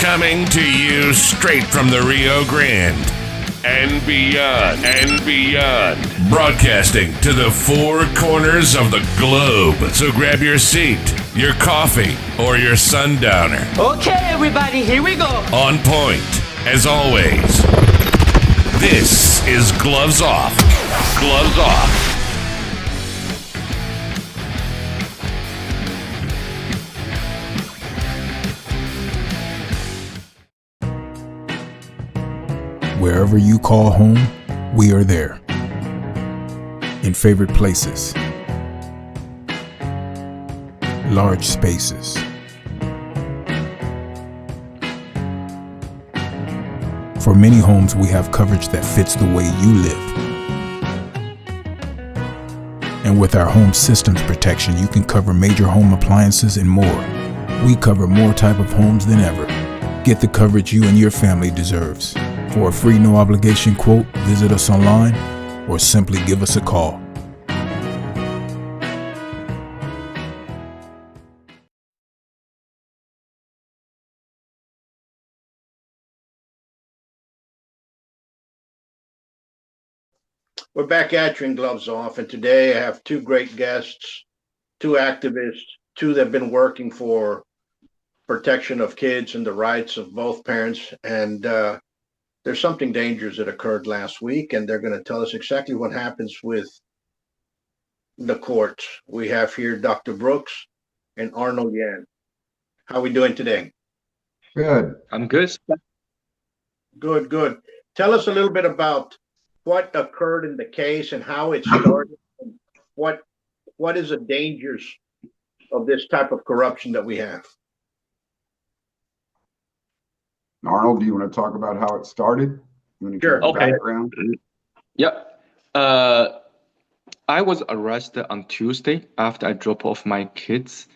Coming to you straight from the Rio Grande and beyond. Broadcasting to the four corners of the globe. So grab your seat, your coffee, or your sundowner. Okay, everybody, here we go. On point, as always. This is Gloves Off. Gloves Off. Wherever you call home, we are there. In favorite places, large spaces, for many homes, we have coverage that fits the way you live. And with our home systems protection, you can cover major home appliances and more. We cover more type of homes than ever. Get the coverage you and your family deserves. For a free no obligation quote, visit us online or simply give us a call. We're back at you in Gloves Off, and today I have two great guests, two activists, two that have been working for protection of kids and the rights of both parents. And there's something dangerous that occurred last week, and they're going to tell us exactly what happens with the courts. We have here Dr. Brooks and Arnold Yan. How are we doing today? Good. I'm good. Good. Tell us a little bit about what occurred in the case and how it started. And what is the dangers of this type of corruption that we have? Arnold, do you want to talk about how it started? Sure. Okay. Background? Yep. I was arrested on Tuesday after I dropped off my kids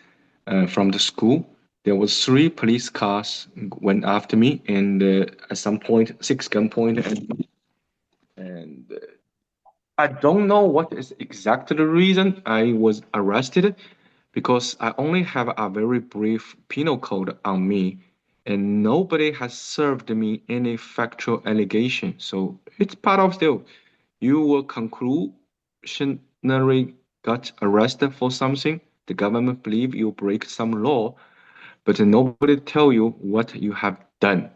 from the school. There was 3 police cars went after me, and at some point, 6 gunpoint, and I don't know what is exactly the reason I was arrested, because I only have a very brief penal code on me, and nobody has served me any factual allegation. So it's part of still, you will conclusionary got arrested for something. The government believe you break some law, but nobody tell you what you have done.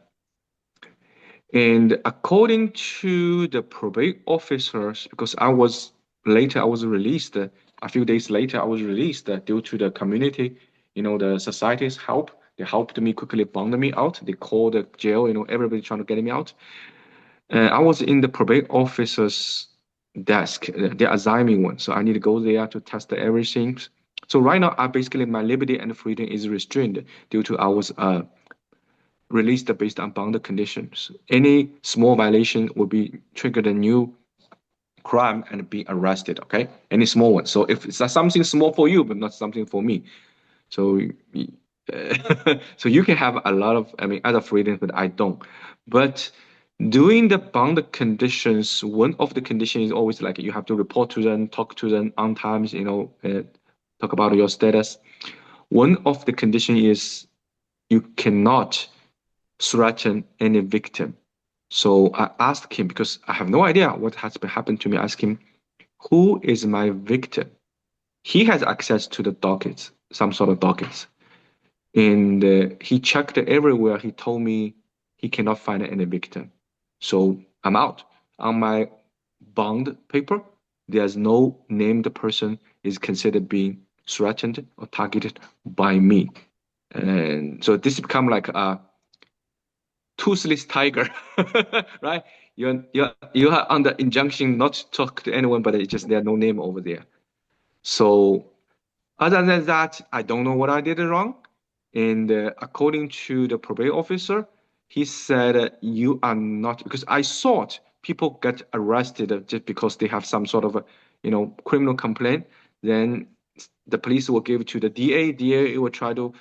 And according to the probate officers, because I was released, a few days later, I was released due to the community, the society's help. They helped me quickly, bond me out. They called the jail, everybody trying to get me out. I was in the probate officer's desk. They assigned me one, so I need to go there to test everything. So right now, my liberty and freedom is restrained due to I was released based on bond conditions. Any small violation will be triggered a new crime and be arrested. Okay, any small one. So if it's something small for you, but not something for me, so. So you can have a lot of, other freedoms, but I don't. But doing the bond conditions, one of the conditions is always like you have to report to them, talk to them on time, talk about your status. One of the conditions is you cannot threaten any victim. So I asked him, because I have no idea what has been happened to me, I asked him, who is my victim? He has access to the dockets, some sort of dockets. And he checked everywhere. He told me he cannot find any victim. So I'm out. On my bond paper, there's no named person is considered being threatened or targeted by me. And so this become like a toothless tiger, right? You're under injunction not to talk to anyone, but it's just there's no name over there. So other than that, I don't know what I did wrong. And according to the probate officer, he said, you are not, because I thought people get arrested just because they have some sort of criminal complaint. Then the police will give it to the DA. DA will try to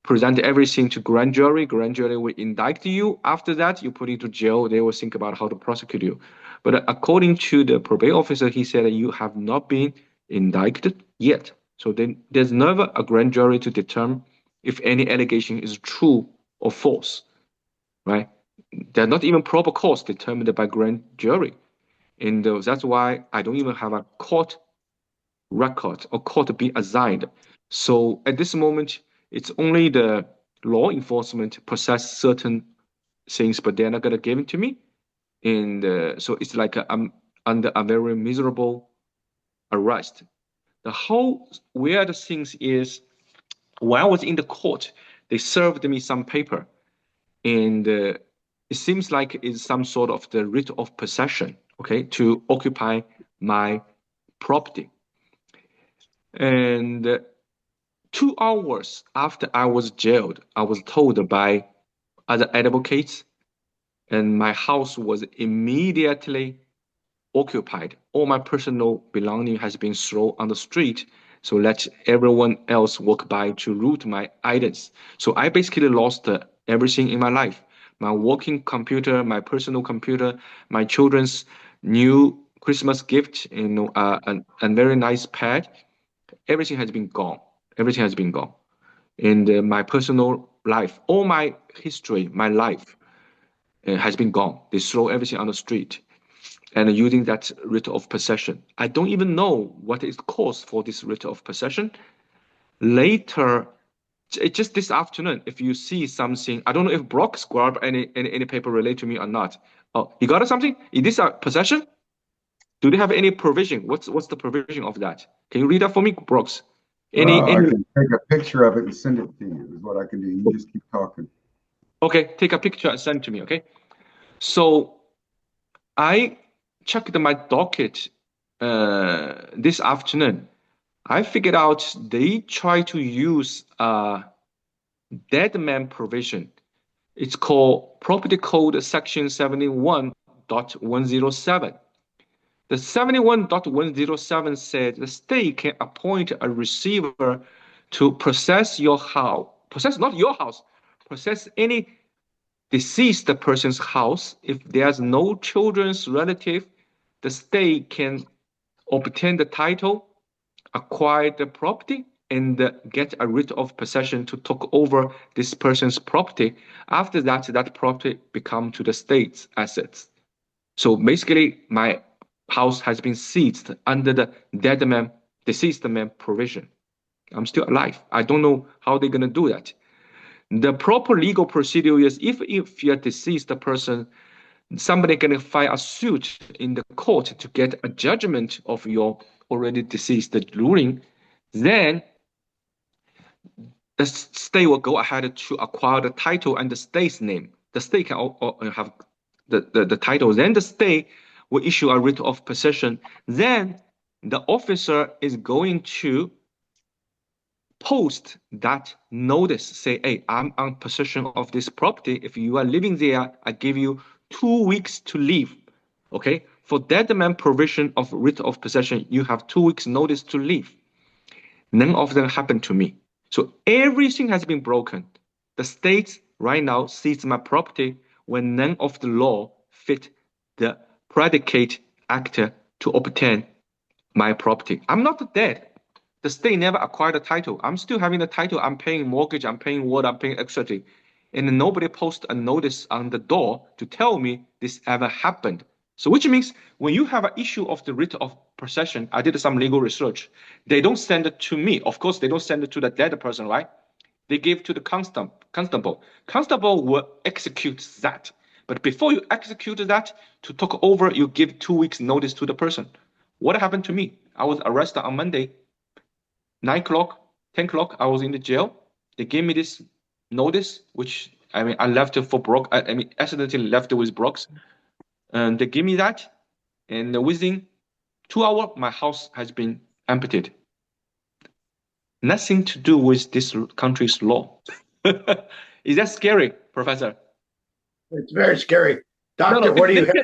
present everything to grand jury. Grand jury will indict you. After that, you put into jail. They will think about how to prosecute you. But according to the probate officer, he said you have not been indicted yet. So then there's never a grand jury to determine if any allegation is true or false. right? They're not even proper cause determined by grand jury. And that's why I don't even have a court record or court being assigned. So at this moment, it's only the law enforcement process certain things, but they're not going to give it to me. And so it's like I'm under a very miserable arrest. The whole weird things is when I was in the court, they served me some paper, and it seems like it's some sort of the writ of possession, okay, to occupy my property. And 2 hours after I was jailed, I was told by other advocates, and my house was immediately occupied. All my personal belonging has been thrown on the street, so let everyone else walk by to root my items. So I basically lost everything in my life. My working computer, my personal computer, my children's new Christmas gift, a very nice pad. Everything has been gone. Everything has been gone. And my personal life, all my history, my life has been gone. They throw everything on the street and using that writ of possession. I don't even know what is the cause for this writ of possession. Later, just this afternoon, if you see something, I don't know if Brock grabbed any paper related to me or not. Oh, you got something? Is this a possession? Do they have any provision? What's the provision of that? Can you read that for me, Brooks? I can take a picture of it and send it to you, is what I can do. You just keep talking. Okay, take a picture and send it to me, okay? So I checked my docket this afternoon. I figured out they try to use a dead man provision. It's called Property Code Section 71.107. The 71.107 said the state can appoint a receiver to process your house, process not your house, process any deceased person's house. If there's no children's relative, the state can obtain the title, acquire the property, and get a writ of possession to take over this person's property. After that, that property becomes to the state's assets. So basically, my house has been seized under the dead man, deceased man provision. I'm still alive. I don't know how they're going to do that. The proper legal procedure is if you're a deceased person, somebody can file a suit in the court to get a judgment of your already deceased ruling, then the state will go ahead to acquire the title and the state's name. The state can have the title. Then the state will issue a writ of possession. Then the officer is going to post that notice, say, hey, I'm on possession of this property. If you are living there, I give you 2 weeks to leave. Okay? For dead man provision of writ of possession, you have 2 weeks notice to leave. None of them happened to me. So everything has been broken. The state right now seized my property when none of the law fit the predicate actor to obtain my property. I'm not dead. The state never acquired the title. I'm still having the title. I'm paying mortgage. I'm paying water. I'm paying electricity. And nobody posted a notice on the door to tell me this ever happened. So which means when you have an issue of the writ of possession, I did some legal research. They don't send it to me. Of course, they don't send it to the dead person, right? They give to the constable. Constable will execute that. But before you execute that, to take over, you give 2 weeks notice to the person. What happened to me? I was arrested on Monday, 9 o'clock, 10 o'clock, I was in the jail. They gave me this notice, which, I left it for Brock. Accidentally left it with Brock's. And they give me that. And within 2 hours, my house has been emptied. Nothing to do with this country's law. Is that scary, Professor? It's very scary. Doctor, what do you have?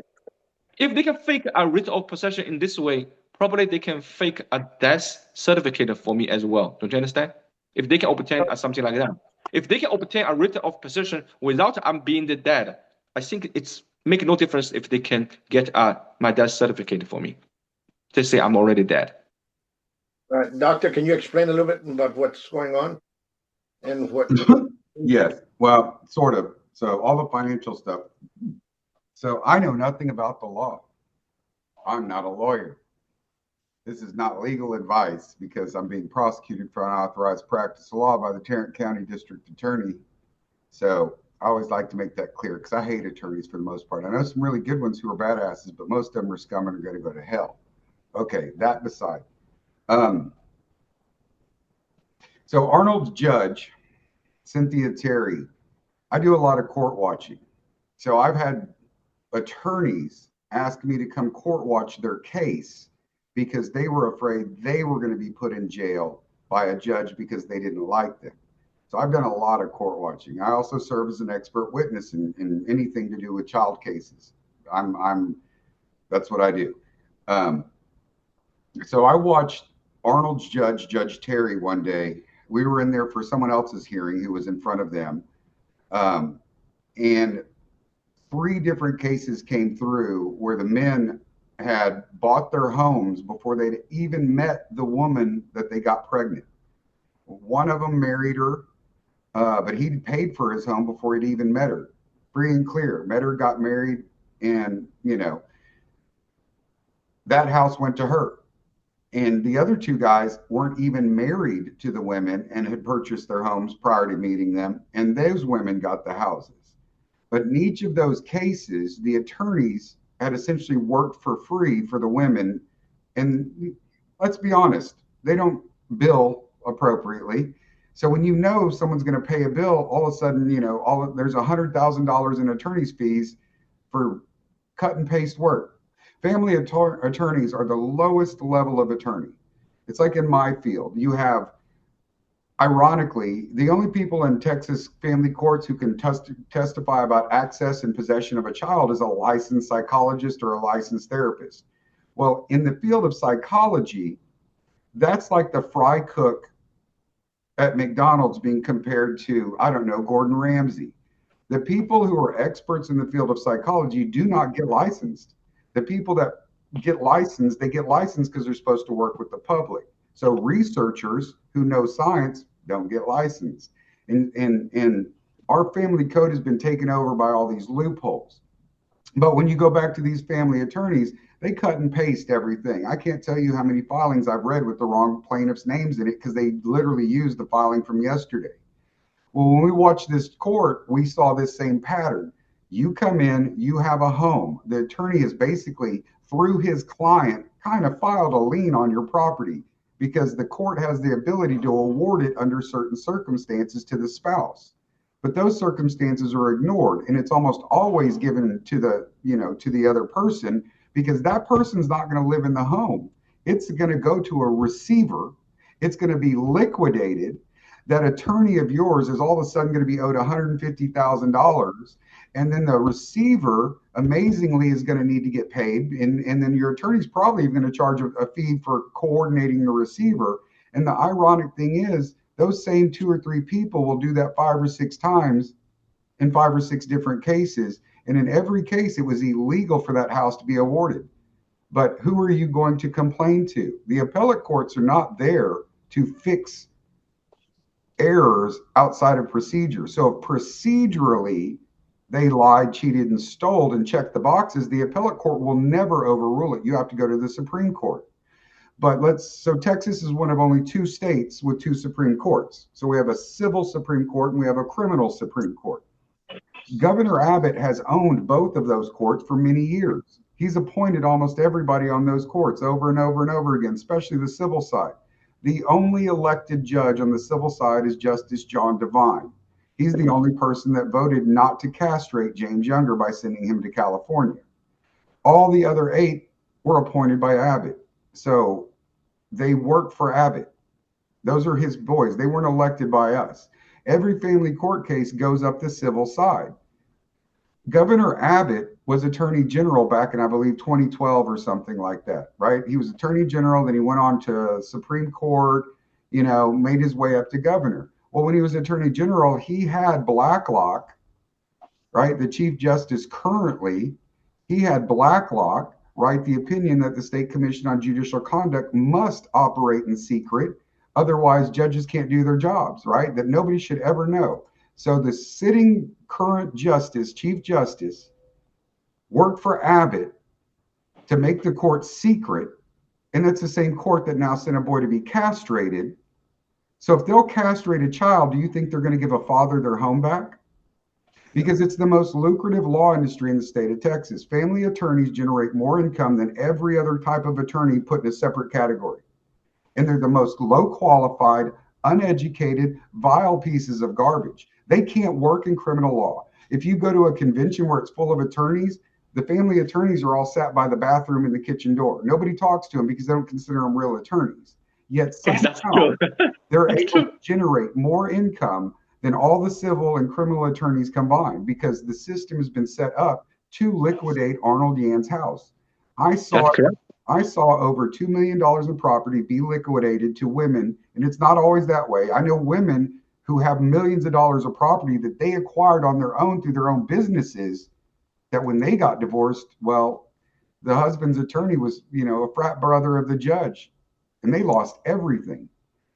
If they can fake a writ of possession in this way, probably they can fake a death certificate for me as well. Don't you understand? If they can obtain something like that. If they can obtain a writ of possession without I'm being the dead, I think it's make no difference if they can get my death certificate for me. They say I'm already dead. Doctor, can you explain a little bit about what's going on and what? Yes, well, sort of. So all the financial stuff. So I know nothing about the law. I'm not a lawyer. This is not legal advice because I'm being prosecuted for unauthorized practice of law by the Tarrant County District Attorney. So I always like to make that clear because I hate attorneys for the most part. I know some really good ones who are badasses, but most of them are scum and are going to go to hell. Okay, that beside. So Arnold's judge, Cynthia Terry, I do a lot of court watching. So I've had attorneys ask me to come court watch their case because they were afraid they were going to be put in jail by a judge because they didn't like them. So I've done a lot of court watching. I also serve as an expert witness in anything to do with child cases. That's what I do. So I watched Arnold's judge, Judge Terry, one day. We were in there for someone else's hearing who was in front of them. And 3 different cases came through where the men had bought their homes before they'd even met the woman that they got pregnant. One of them married her, but he'd paid for his home before he'd even met her. Free and clear. Met her, got married, and, that house went to her. And the other 2 guys weren't even married to the women and had purchased their homes prior to meeting them, and those women got the houses. But in each of those cases, the attorneys had essentially worked for free for the women. And let's be honest, they don't bill appropriately. So when you know someone's going to pay a bill, all of a sudden, there's $100,000 in attorney's fees for cut and paste work. Family attorneys are the lowest level of attorney. It's like in my field. You have, ironically, the only people in Texas family courts who can testify about access and possession of a child is a licensed psychologist or a licensed therapist. Well, in the field of psychology, that's like the fry cook at McDonald's being compared to, I don't know, Gordon Ramsay. The people who are experts in the field of psychology do not get licensed. The people that get licensed, they get licensed because they're supposed to work with the public. So researchers who know science don't get licensed. And our family code has been taken over by all these loopholes. But when you go back to these family attorneys, they cut and paste everything. I can't tell you how many filings I've read with the wrong plaintiff's names in it because they literally used the filing from yesterday. Well, when we watched this court, we saw this same pattern. You come in, you have a home. The attorney is basically, through his client, kind of filed a lien on your property because the court has the ability to award it under certain circumstances to the spouse. But those circumstances are ignored, and it's almost always given to the other person because that person's not going to live in the home. It's going to go to a receiver. It's going to be liquidated. That attorney of yours is all of a sudden going to be owed $150,000. And then the receiver, amazingly, is going to need to get paid. And then your attorney's probably going to charge a fee for coordinating the receiver. And the ironic thing is, those same 2 or 3 people will do that 5 or 6 times in 5 or 6 different cases. And in every case, it was illegal for that house to be awarded. But who are you going to complain to? The appellate courts are not there to fix errors outside of procedure. So if procedurally they lied, cheated, and stole and checked the boxes, the appellate court will never overrule it. You have to go to the Supreme Court. But so Texas is one of only 2 states with 2 Supreme Courts. So we have a civil Supreme Court and we have a criminal Supreme Court. Governor Abbott has owned both of those courts for many years. He's appointed almost everybody on those courts over and over and over again, especially the civil side. The only elected judge on the civil side is Justice John Devine. He's the only person that voted not to castrate James Younger by sending him to California. All the other 8 were appointed by Abbott. So they work for Abbott. Those are his boys. They weren't elected by us. Every family court case goes up the civil side. Governor Abbott was Attorney General back in, I believe, 2012 or something like that, right? He was Attorney General, then he went on to Supreme Court, made his way up to governor. Well, when he was Attorney General, he had Blacklock, right? The Chief Justice currently, he had Blacklock write the opinion that the State Commission on Judicial Conduct must operate in secret. Otherwise, judges can't do their jobs, right? That nobody should ever know. So the sitting current justice, Chief Justice, worked for Abbott to make the court secret. And that's the same court that now sent a boy to be castrated. So if they'll castrate a child, do you think they're going to give a father their home back? Because it's the most lucrative law industry in the state of Texas. Family attorneys generate more income than every other type of attorney put in a separate category. And they're the most low qualified, uneducated, vile pieces of garbage. They can't work in criminal law. If you go to a convention where it's full of attorneys, the family attorneys are all sat by the bathroom and the kitchen door. Nobody talks to them because they don't consider them real attorneys. Yet somehow they're able to generate more income than all the civil and criminal attorneys combined because the system has been set up to liquidate Arnold Yan's house. I saw over $2 million in property be liquidated to women, and it's not always that way. I know women who have millions of dollars of property that they acquired on their own through their own businesses, that when they got divorced, well, the husband's attorney was, a frat brother of the judge, and they lost everything.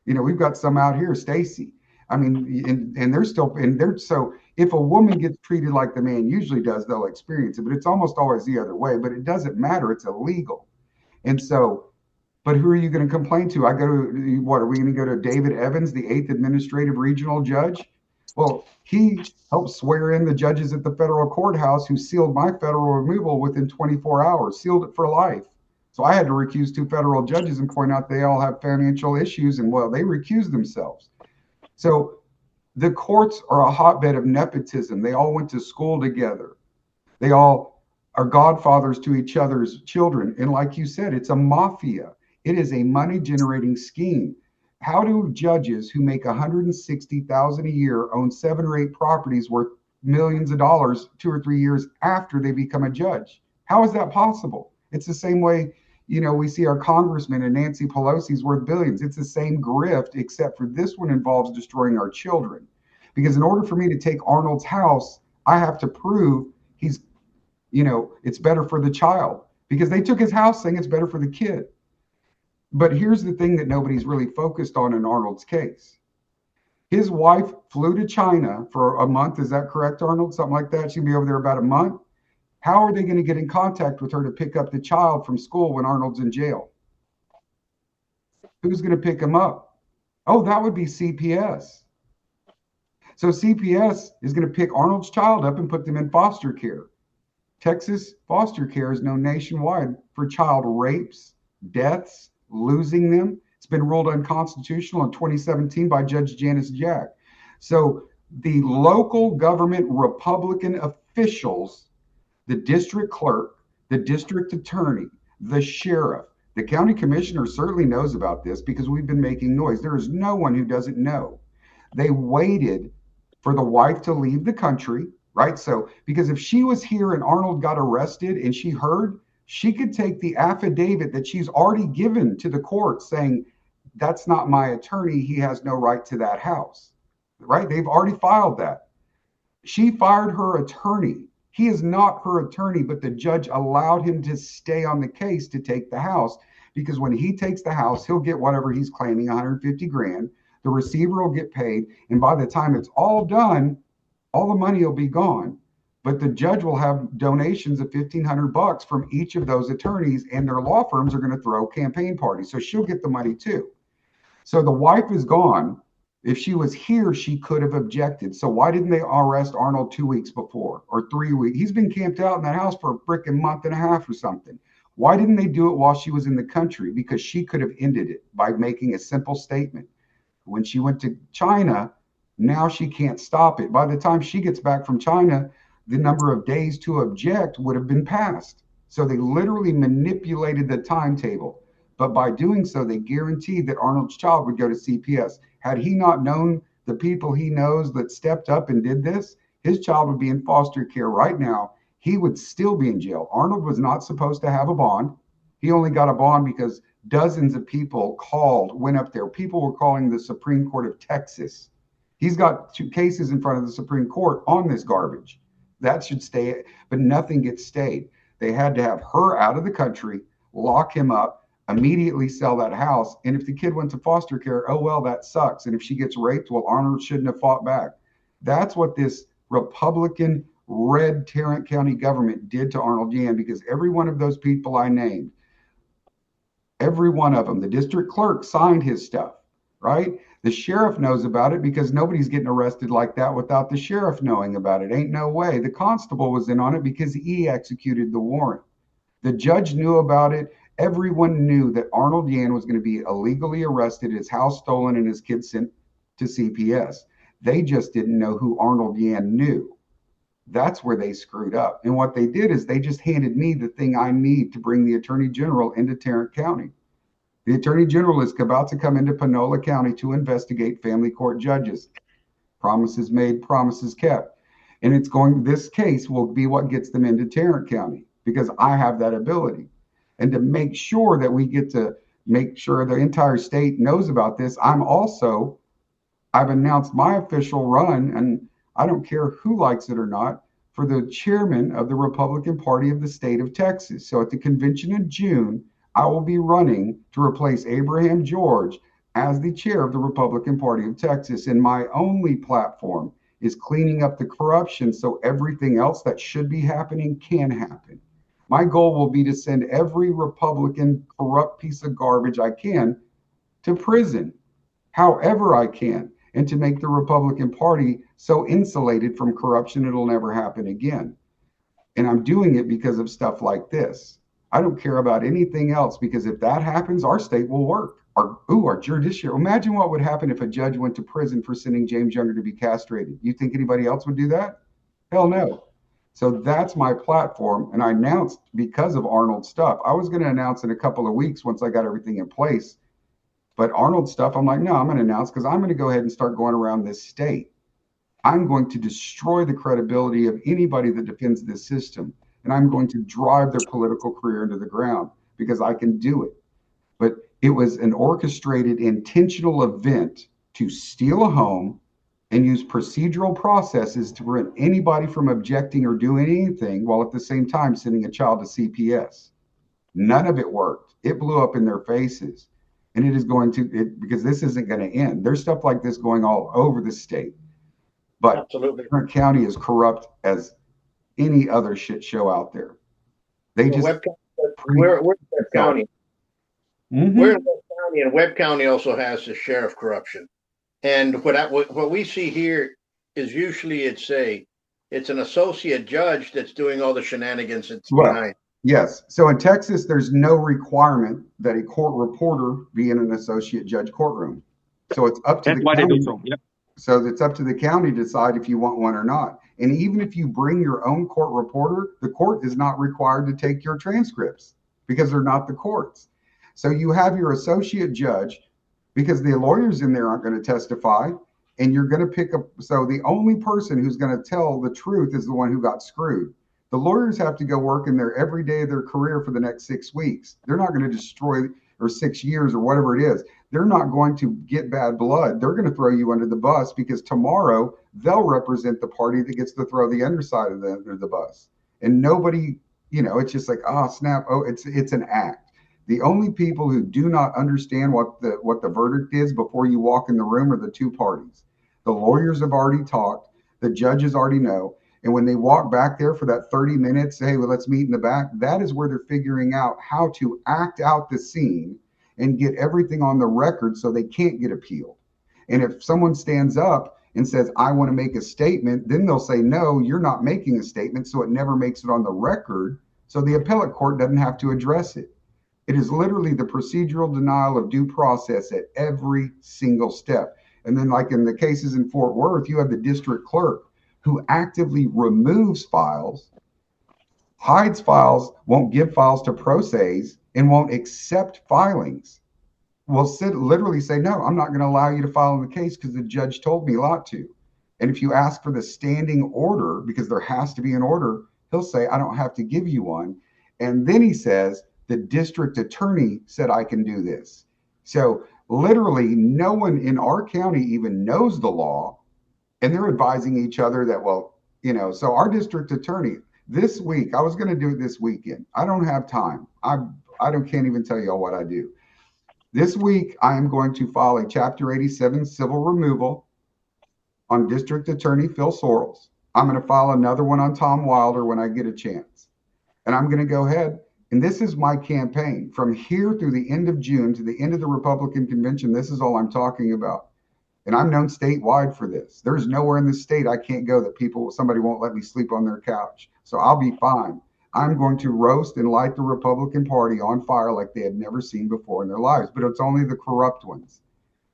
We've got some out here, Stacy. I mean, and they're still, so if a woman gets treated like the man usually does, they'll experience it, but it's almost always the other way, but it doesn't matter. It's illegal. And so, but who are you going to complain to? Are we going to go to David Evans, the 8th Administrative Regional Judge? Well, he helped swear in the judges at the federal courthouse who sealed my federal removal within 24 hours, sealed it for life. So I had to recuse 2 federal judges and point out they all have financial issues, and well, they recused themselves. So the courts are a hotbed of nepotism. They all went to school together. They all are godfathers to each other's children. And like you said, it's a mafia. It is a money-generating scheme. How do judges who make $160,000 a year own 7 or 8 properties worth millions of dollars 2 or 3 years after they become a judge? How is that possible? It's the same way, we see our congressman and Nancy Pelosi's worth billions. It's the same grift, except for this one involves destroying our children. Because in order for me to take Arnold's house, I have to prove he's, it's better for the child. Because they took his house saying it's better for the kid. But here's the thing that nobody's really focused on in Arnold's case. His wife flew to China for a month. Is that correct, Arnold? Something like that. She'll be over there about a month. How are they going to get in contact with her to pick up the child from school when Arnold's in jail? Who's going to pick him up? Oh, that would be CPS. So CPS is going to pick Arnold's child up and put them in foster care. Texas foster care is known nationwide for child rapes, deaths, losing them. It's been ruled unconstitutional in 2017 by Judge Janice Jack. So the local government Republican officials, the district clerk, the district attorney, the sheriff, the county commissioner certainly knows about this because we've been making noise. There is no one who doesn't know. They waited for the wife to leave the country, right? So, because if she was here and Arnold got arrested and she heard, she could take the affidavit that she's already given to the court saying, that's not my attorney. He has no right to that house, right? They've already filed that. She fired her attorney. He is not her attorney, but the judge allowed him to stay on the case to take the house because when he takes the house, he'll get whatever he's claiming, 150 grand. The receiver will get paid. And by the time it's all done, all the money will be gone. But the judge will have donations of $1,500 from each of those attorneys, and their law firms are going to throw campaign parties. So she'll get the money too. So the wife is gone. If she was here, she could have objected. So why didn't they arrest Arnold 2 weeks before or 3 weeks? He's been camped out in that house for a frickin' month and a half or something. Why didn't they do it while she was in the country? Because she could have ended it by making a simple statement. When she went to China, now she can't stop it. By the time she gets back from China, the number of days to object would have been passed. So they literally manipulated the timetable. But by doing so, they guaranteed that Arnold's child would go to CPS. Had he not known the people he knows that stepped up and did this, his child would be in foster care right now. He would still be in jail. Arnold was not supposed to have a bond. He only got a bond because dozens of people went up there. People were calling the Supreme Court of Texas. He's got 2 cases in front of the Supreme Court on this garbage. That should stay, but nothing gets stayed. They had to have her out of the country, lock him up, immediately sell that house. And if the kid went to foster care, oh, well, that sucks. And if she gets raped, well, Arnold shouldn't have fought back. That's what this Republican red Tarrant County government did to Arnold Yan, because every one of those people I named, every one of them, the district clerk signed his stuff, right? The sheriff knows about it because nobody's getting arrested like that without the sheriff knowing about it. Ain't no way. The constable was in on it because he executed the warrant. The judge knew about it. Everyone knew that Arnold Yan was going to be illegally arrested, his house stolen, and his kids sent to CPS. They just didn't know who Arnold Yan knew. That's where they screwed up. And what they did is they just handed me the thing I need to bring the Attorney General into Tarrant County. The Attorney General is about to come into Panola County to investigate family court judges. Promises made, promises kept. And this case will be what gets them into Tarrant County, because I have that ability. And to make sure that we get to make sure the entire state knows about this, I've announced my official run, and I don't care who likes it or not, for the chairman of the Republican Party of the state of Texas. So at the convention in June, I will be running to replace Abraham George as the chair of the Republican Party of Texas. And my only platform is cleaning up the corruption so everything else that should be happening can happen. My goal will be to send every Republican corrupt piece of garbage I can to prison, however I can, and to make the Republican Party so insulated from corruption it'll never happen again. And I'm doing it because of stuff like this. I don't care about anything else, because if that happens, our state will work. Our judicial. Imagine what would happen if a judge went to prison for sending James Younger to be castrated. You think anybody else would do that? Hell no. So that's my platform. And I announced, because of Arnold's stuff, I was going to announce in a couple of weeks once I got everything in place. But Arnold's stuff, I'm like, no, I'm going to announce, because I'm going to go ahead and start going around this state. I'm going to destroy the credibility of anybody that defends this system. And I'm going to drive their political career into the ground, because I can do it. But it was an orchestrated, intentional event to steal a home and use procedural processes to prevent anybody from objecting or doing anything, while at the same time sending a child to CPS. None of it worked. It blew up in their faces. And it is going to, because this isn't going to end. There's stuff like this going all over the state. But Absolutely. Tarrant County is corrupt as any other shit show out there. They just We're in Webb County. Mm-hmm. We're in Webb County, and Webb County also has the sheriff corruption. And what we see here is usually it's an associate judge that's doing all the shenanigans that's behind. Yes. So in Texas, there's no requirement that a court reporter be in an associate judge courtroom. So it's up to the county. Yep. So it's up to the county to decide if you want one or not. And even if you bring your own court reporter, the court is not required to take your transcripts, because they're not the courts. So you have your associate judge, because the lawyers in there aren't going to testify, and you're going to pick up. So the only person who's going to tell the truth is the one who got screwed. The lawyers have to go work in there every day of their career for the next 6 weeks. They're not going to destroy, or 6 years or whatever it is. They're not going to get bad blood. They're going to throw you under the bus, because tomorrow they'll represent the party that gets to throw the underside of under the bus. And nobody, it's just like, oh, snap. Oh, it's an act. The only people who do not understand what the verdict is before you walk in the room are the two parties. The lawyers have already talked. The judges already know. And when they walk back there for that 30 minutes, hey, well, let's meet in the back, that is where they're figuring out how to act out the scene and get everything on the record so they can't get appealed. And if someone stands up and says, I want to make a statement, then they'll say, no, you're not making a statement. So it never makes it on the record. So the appellate court doesn't have to address it. It is literally the procedural denial of due process at every single step. And then, like in the cases in Fort Worth, you have the district clerk who actively removes files, hides files, won't give files to pro ses, and won't accept filings. Will literally say, no, I'm not going to allow you to file in the case because the judge told me not to. And if you ask for the standing order, because there has to be an order, he'll say, I don't have to give you one. And then he says, the district attorney said I can do this. So literally no one in our county even knows the law, and they're advising each other that, so our district attorney this week, I was going to do it this weekend. I don't have time. Can't even tell you all what I do. This week, I am going to file a Chapter 87 civil removal on District Attorney Phil Sorrells. I'm going to file another one on Tom Wilder when I get a chance. And I'm going to go ahead. And this is my campaign from here through the end of June to the end of the Republican convention. This is all I'm talking about. And I'm known statewide for this. There's nowhere in the state I can't go that somebody won't let me sleep on their couch. So I'll be fine. I'm going to roast and light the Republican Party on fire like they have never seen before in their lives. But it's only the corrupt ones.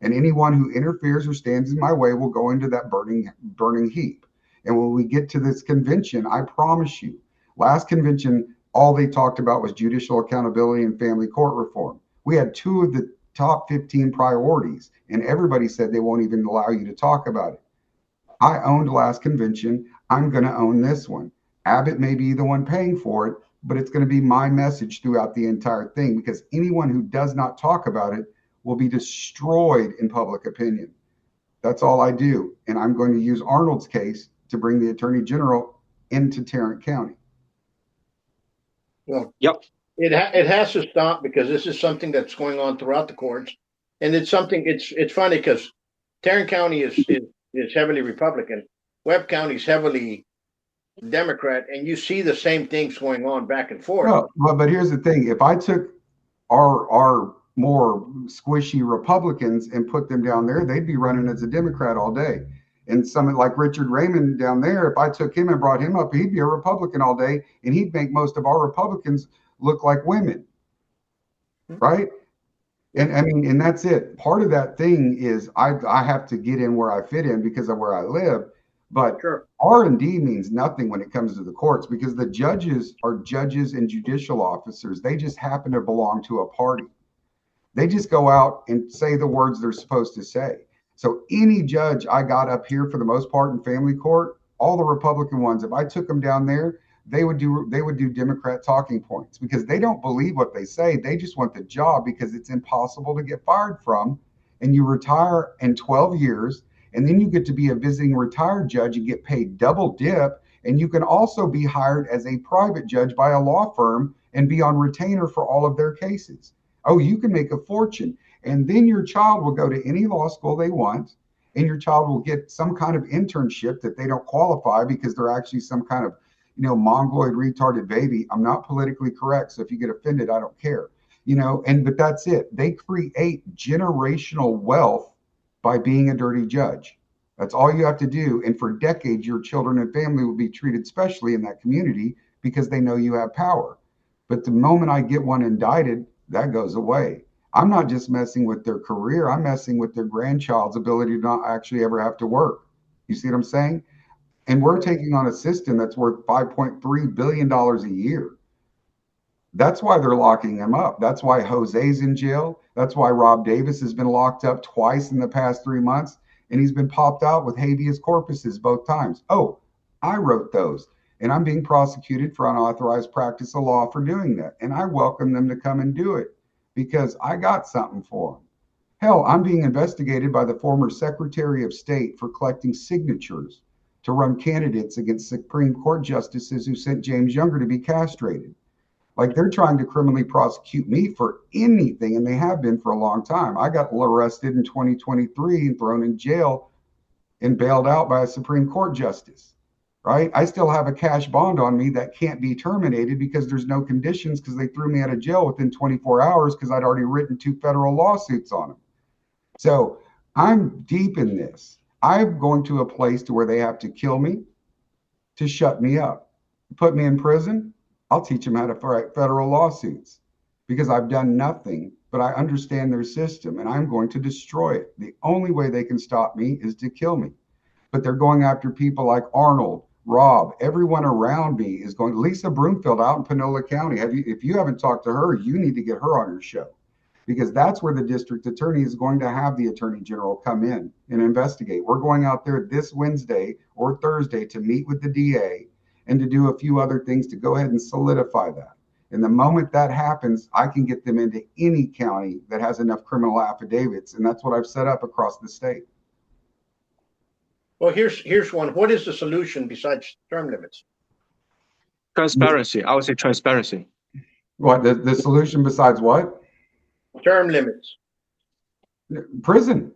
And anyone who interferes or stands in my way will go into that burning heap. And when we get to this convention, I promise you, last convention, all they talked about was judicial accountability and family court reform. We had 2 of the top 15 priorities, and everybody said they won't even allow you to talk about it. I owned last convention. I'm going to own this one. Abbott may be the one paying for it, but it's going to be my message throughout the entire thing, because anyone who does not talk about it will be destroyed in public opinion. That's all I do. And I'm going to use Arnold's case to bring the Attorney General into Tarrant County. Well, Yep. it has to stop, because this is something that's going on throughout the courts. And it's something, it's funny because Tarrant County is heavily Republican. Webb County is heavily Democrat, and you see the same things going on back and forth. Well, but here's the thing. If I took our more squishy Republicans and put them down there, they'd be running as a Democrat all day. And someone like Richard Raymond down there, if I took him and brought him up, he'd be a Republican all day, and he'd make most of our Republicans look like women, right? And I mean, and that's it. Part of that thing is I have to get in where I fit in because of where I live. But Sure. R&D means nothing when it comes to the courts, because the judges are judges and judicial officers. They just happen to belong to a party. They just go out and say the words they're supposed to say. So any judge I got up here, for the most part, in family court, all the Republican ones, if I took them down there, they would do Democrat talking points, because they don't believe what they say. They just want the job, because it's impossible to get fired from. And you retire in 12 years, and then you get to be a visiting retired judge and get paid double dip. And you can also be hired as a private judge by a law firm and be on retainer for all of their cases. Oh, you can make a fortune. And then your child will go to any law school they want, and your child will get some kind of internship that they don't qualify because they're actually some kind of, mongoloid retarded baby. I'm not politically correct, so if you get offended, I don't care. But that's it. They create generational wealth by being a dirty judge. That's all you have to do. And for decades, your children and family will be treated specially in that community because they know you have power. But the moment I get one indicted, that goes away. I'm not just messing with their career. I'm messing with their grandchild's ability to not actually ever have to work. You see what I'm saying? And we're taking on a system that's worth $5.3 billion a year. That's why they're locking him up. That's why Jose's in jail. That's why Rob Davis has been locked up twice in the past 3 months. And he's been popped out with habeas corpuses both times. Oh, I wrote those. And I'm being prosecuted for unauthorized practice of law for doing that. And I welcome them to come and do it, because I got something for them. Hell, I'm being investigated by the former Secretary of State for collecting signatures to run candidates against Supreme Court justices who sent James Younger to be castrated. Like, they're trying to criminally prosecute me for anything, and they have been for a long time. I got arrested in 2023 and thrown in jail and bailed out by a Supreme Court justice, right? I still have a cash bond on me that can't be terminated because there's no conditions, because they threw me out of jail within 24 hours because I'd already written 2 federal lawsuits on them. So I'm deep in this. I'm going to a place to where they have to kill me to shut me up, put me in prison. I'll teach them how to write federal lawsuits, because I've done nothing, but I understand their system, and I'm going to destroy it. The only way they can stop me is to kill me. But they're going after people like Arnold, Rob, everyone around me is going. Lisa Broomfield out in Panola County. If you haven't talked to her, you need to get her on your show, because that's where the district attorney is going to have the attorney general come in and investigate. We're going out there this Wednesday or Thursday to meet with the DA and to do a few other things to go ahead and solidify that. And the moment that happens, I can get them into any county that has enough criminal affidavits. And that's what I've set up across the state. Well, here's one. What is the solution besides term limits? Transparency. I would say transparency. What, the solution besides what? Term limits. Prison.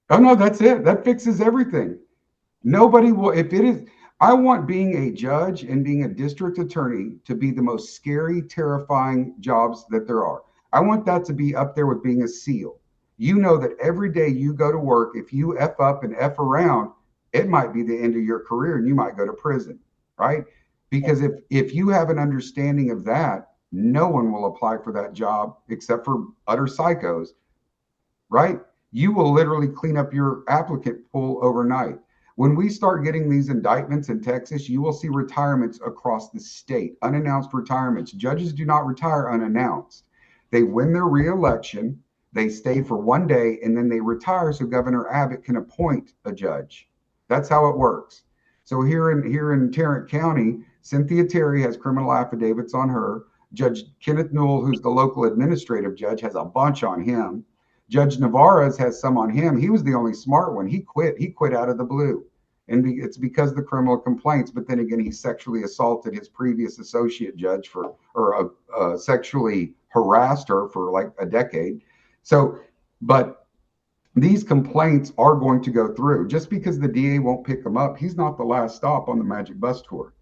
Oh no, that's it. That fixes everything. Nobody will, if it is, I want being a judge and being a district attorney to be the most scary, terrifying jobs that there are. I want that to be up there with being a SEAL. You know that every day you go to work, if you F up and F around, it might be the end of your career and you might go to prison, right? Because if you have an understanding of that, no one will apply for that job except for utter psychos, right? You will literally clean up your applicant pool overnight. When we start getting these indictments in Texas, you will see retirements across the state, unannounced retirements. Judges do not retire unannounced. They win their reelection, they stay for one day, and then they retire so Governor Abbott can appoint a judge. That's how it works. So here in Tarrant County, Cynthia Terry has criminal affidavits on her. Judge Kenneth Newell, who's the local administrative judge, has a bunch on him. Judge Navarez has some on him. He was the only smart one. He quit. He quit out of the blue. And it's because of the criminal complaints. But then again, he sexually assaulted his previous associate judge sexually harassed her for like a decade. So, but these complaints are going to go through. Just because the DA won't pick them up, he's not the last stop on the Magic Bus Tour.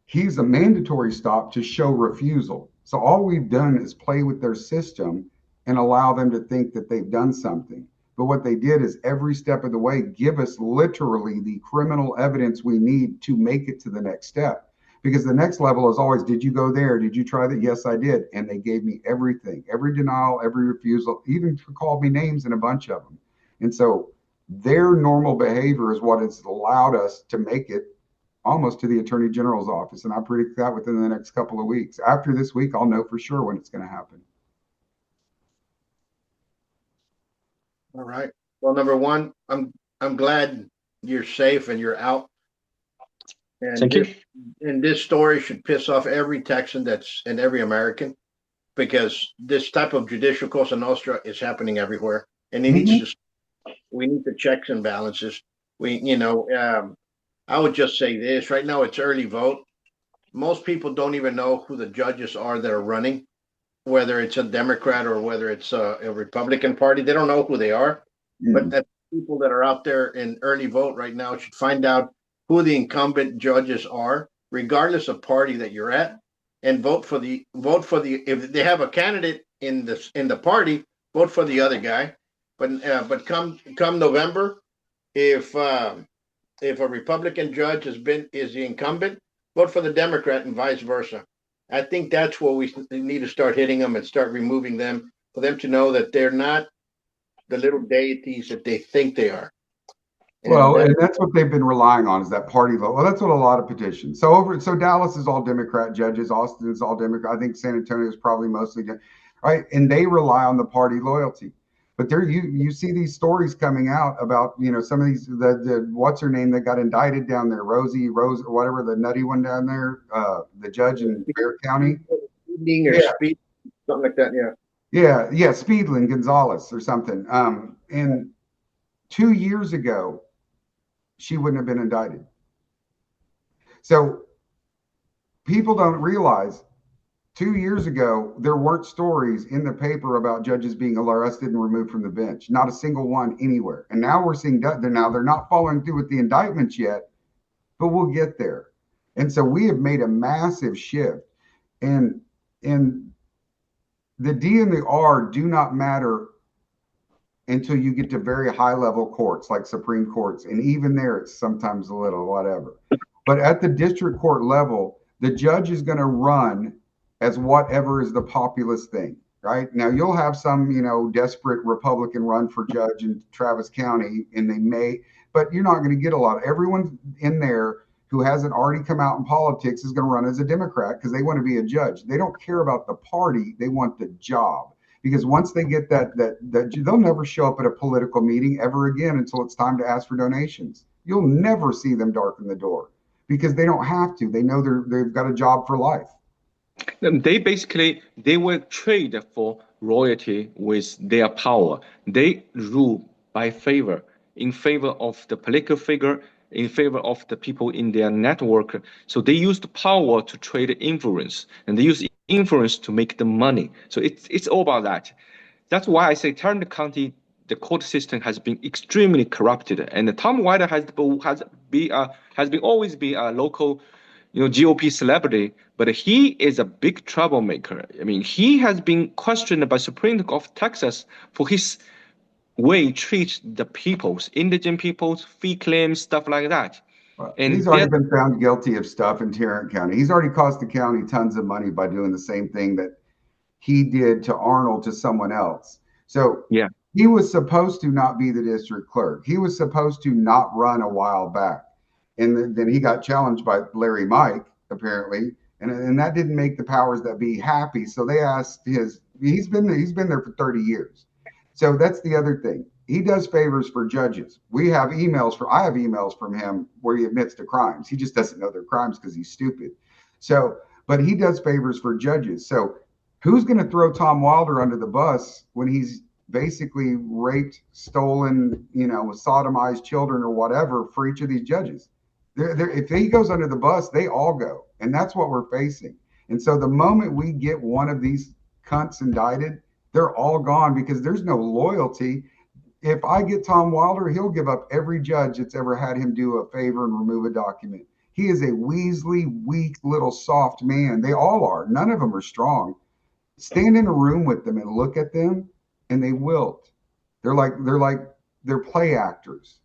He's a mandatory stop to show refusal. So all we've done is play with their system and allow them to think that they've done something. But what they did is every step of the way give us literally the criminal evidence we need to make it to the next step. Because the next level is always, did you go there? Did you try that? Yes, I did. And they gave me everything, every denial, every refusal, even called me names in a bunch of them. And so their normal behavior is what has allowed us to make it almost to the Attorney General's office. And I predict that within the next couple of weeks. After this week, I'll know for sure when it's going to happen. All right. Well, number one, I'm glad you're safe and you're out. And Thank you. And this story should piss off every Texan and every American, because this type of judicial Cosa Nostra is happening everywhere, and it needs to. We need the checks and balances. I would just say this right now: it's early vote. Most people don't even know who the judges are that are running, whether it's a Democrat or whether it's a Republican Party. They don't know who they are. But that people that are out there in early vote right now should find out who the incumbent judges are, regardless of party that you're at, and vote for the if they have a candidate in the party, vote for the other guy. But come November, if a Republican judge is the incumbent, vote for the Democrat and vice versa. I think that's where we need to start hitting them and start removing them, for them to know that they're not the little deities that they think they are. And that's what they've been relying on, is that party vote. Well, that's what a lot of petitions. So Dallas is all Democrat judges. Austin is all Democrat. I think San Antonio is probably mostly, right? And they rely on the party loyalty. But there, you see these stories coming out about, some of these, the what's her name that got indicted down there, Rose or whatever, the nutty one down there, the judge in Bexar County. Speeding or speed, something like that, yeah. Yeah, Speedlin Gonzalez or something. And 2 years ago, she wouldn't have been indicted. So people don't realize 2 years ago, there weren't stories in the paper about judges being arrested and removed from the bench. Not a single one anywhere. And now we're seeing that they're not following through with the indictments yet, but we'll get there. And so we have made a massive shift. And the D and the R do not matter until you get to very high level courts like Supreme Courts. And even there, it's sometimes a little whatever. But at the district court level, the judge is going to run as whatever is the populist thing, right? Now, you'll have some, desperate Republican run for judge in Travis County, and they may, but you're not going to get a lot. Everyone in there who hasn't already come out in politics is going to run as a Democrat because they want to be a judge. They don't care about the party. They want the job. Because once they get that they'll never show up at a political meeting ever again until it's time to ask for donations. You'll never see them darken the door because they don't have to. They know they've got a job for life. They will trade for royalty with their power. They rule by favor, in favor of the political figure, in favor of the people in their network. So they use the power to trade influence, and they use influence to make the money. So it's all about that. That's why I say Tarrant County, the court system has been extremely corrupted, and Tom White has been always been a local, GOP celebrity, but he is a big troublemaker. I mean, he has been questioned by Supreme Court of Texas for his way treat the peoples, indigent peoples, fee claims, stuff like that. And he's already been found guilty of stuff in Tarrant County. He's already cost the county tons of money by doing the same thing that he did to Arnold to someone else. So yeah, he was supposed to not be the district clerk. He was supposed to not run a while back. And then he got challenged by Larry Mike, apparently. And that didn't make the powers that be happy. So they asked he's been there for 30 years. So that's the other thing. He does favors for judges. I have emails from him where he admits to crimes. He just doesn't know they're crimes because he's stupid. So, but he does favors for judges. So who's going to throw Tom Wilder under the bus when he's basically raped, stolen, sodomized children or whatever for each of these judges? If he goes under the bus, they all go. And that's what we're facing. And so the moment we get one of these cunts indicted, they're all gone because there's no loyalty. If I get Tom Wilder, he'll give up every judge that's ever had him do a favor and remove a document. He is a weaselly, weak, little soft man. They all are. None of them are strong. Stand in a room with them and look at them, and they wilt. They're play actors.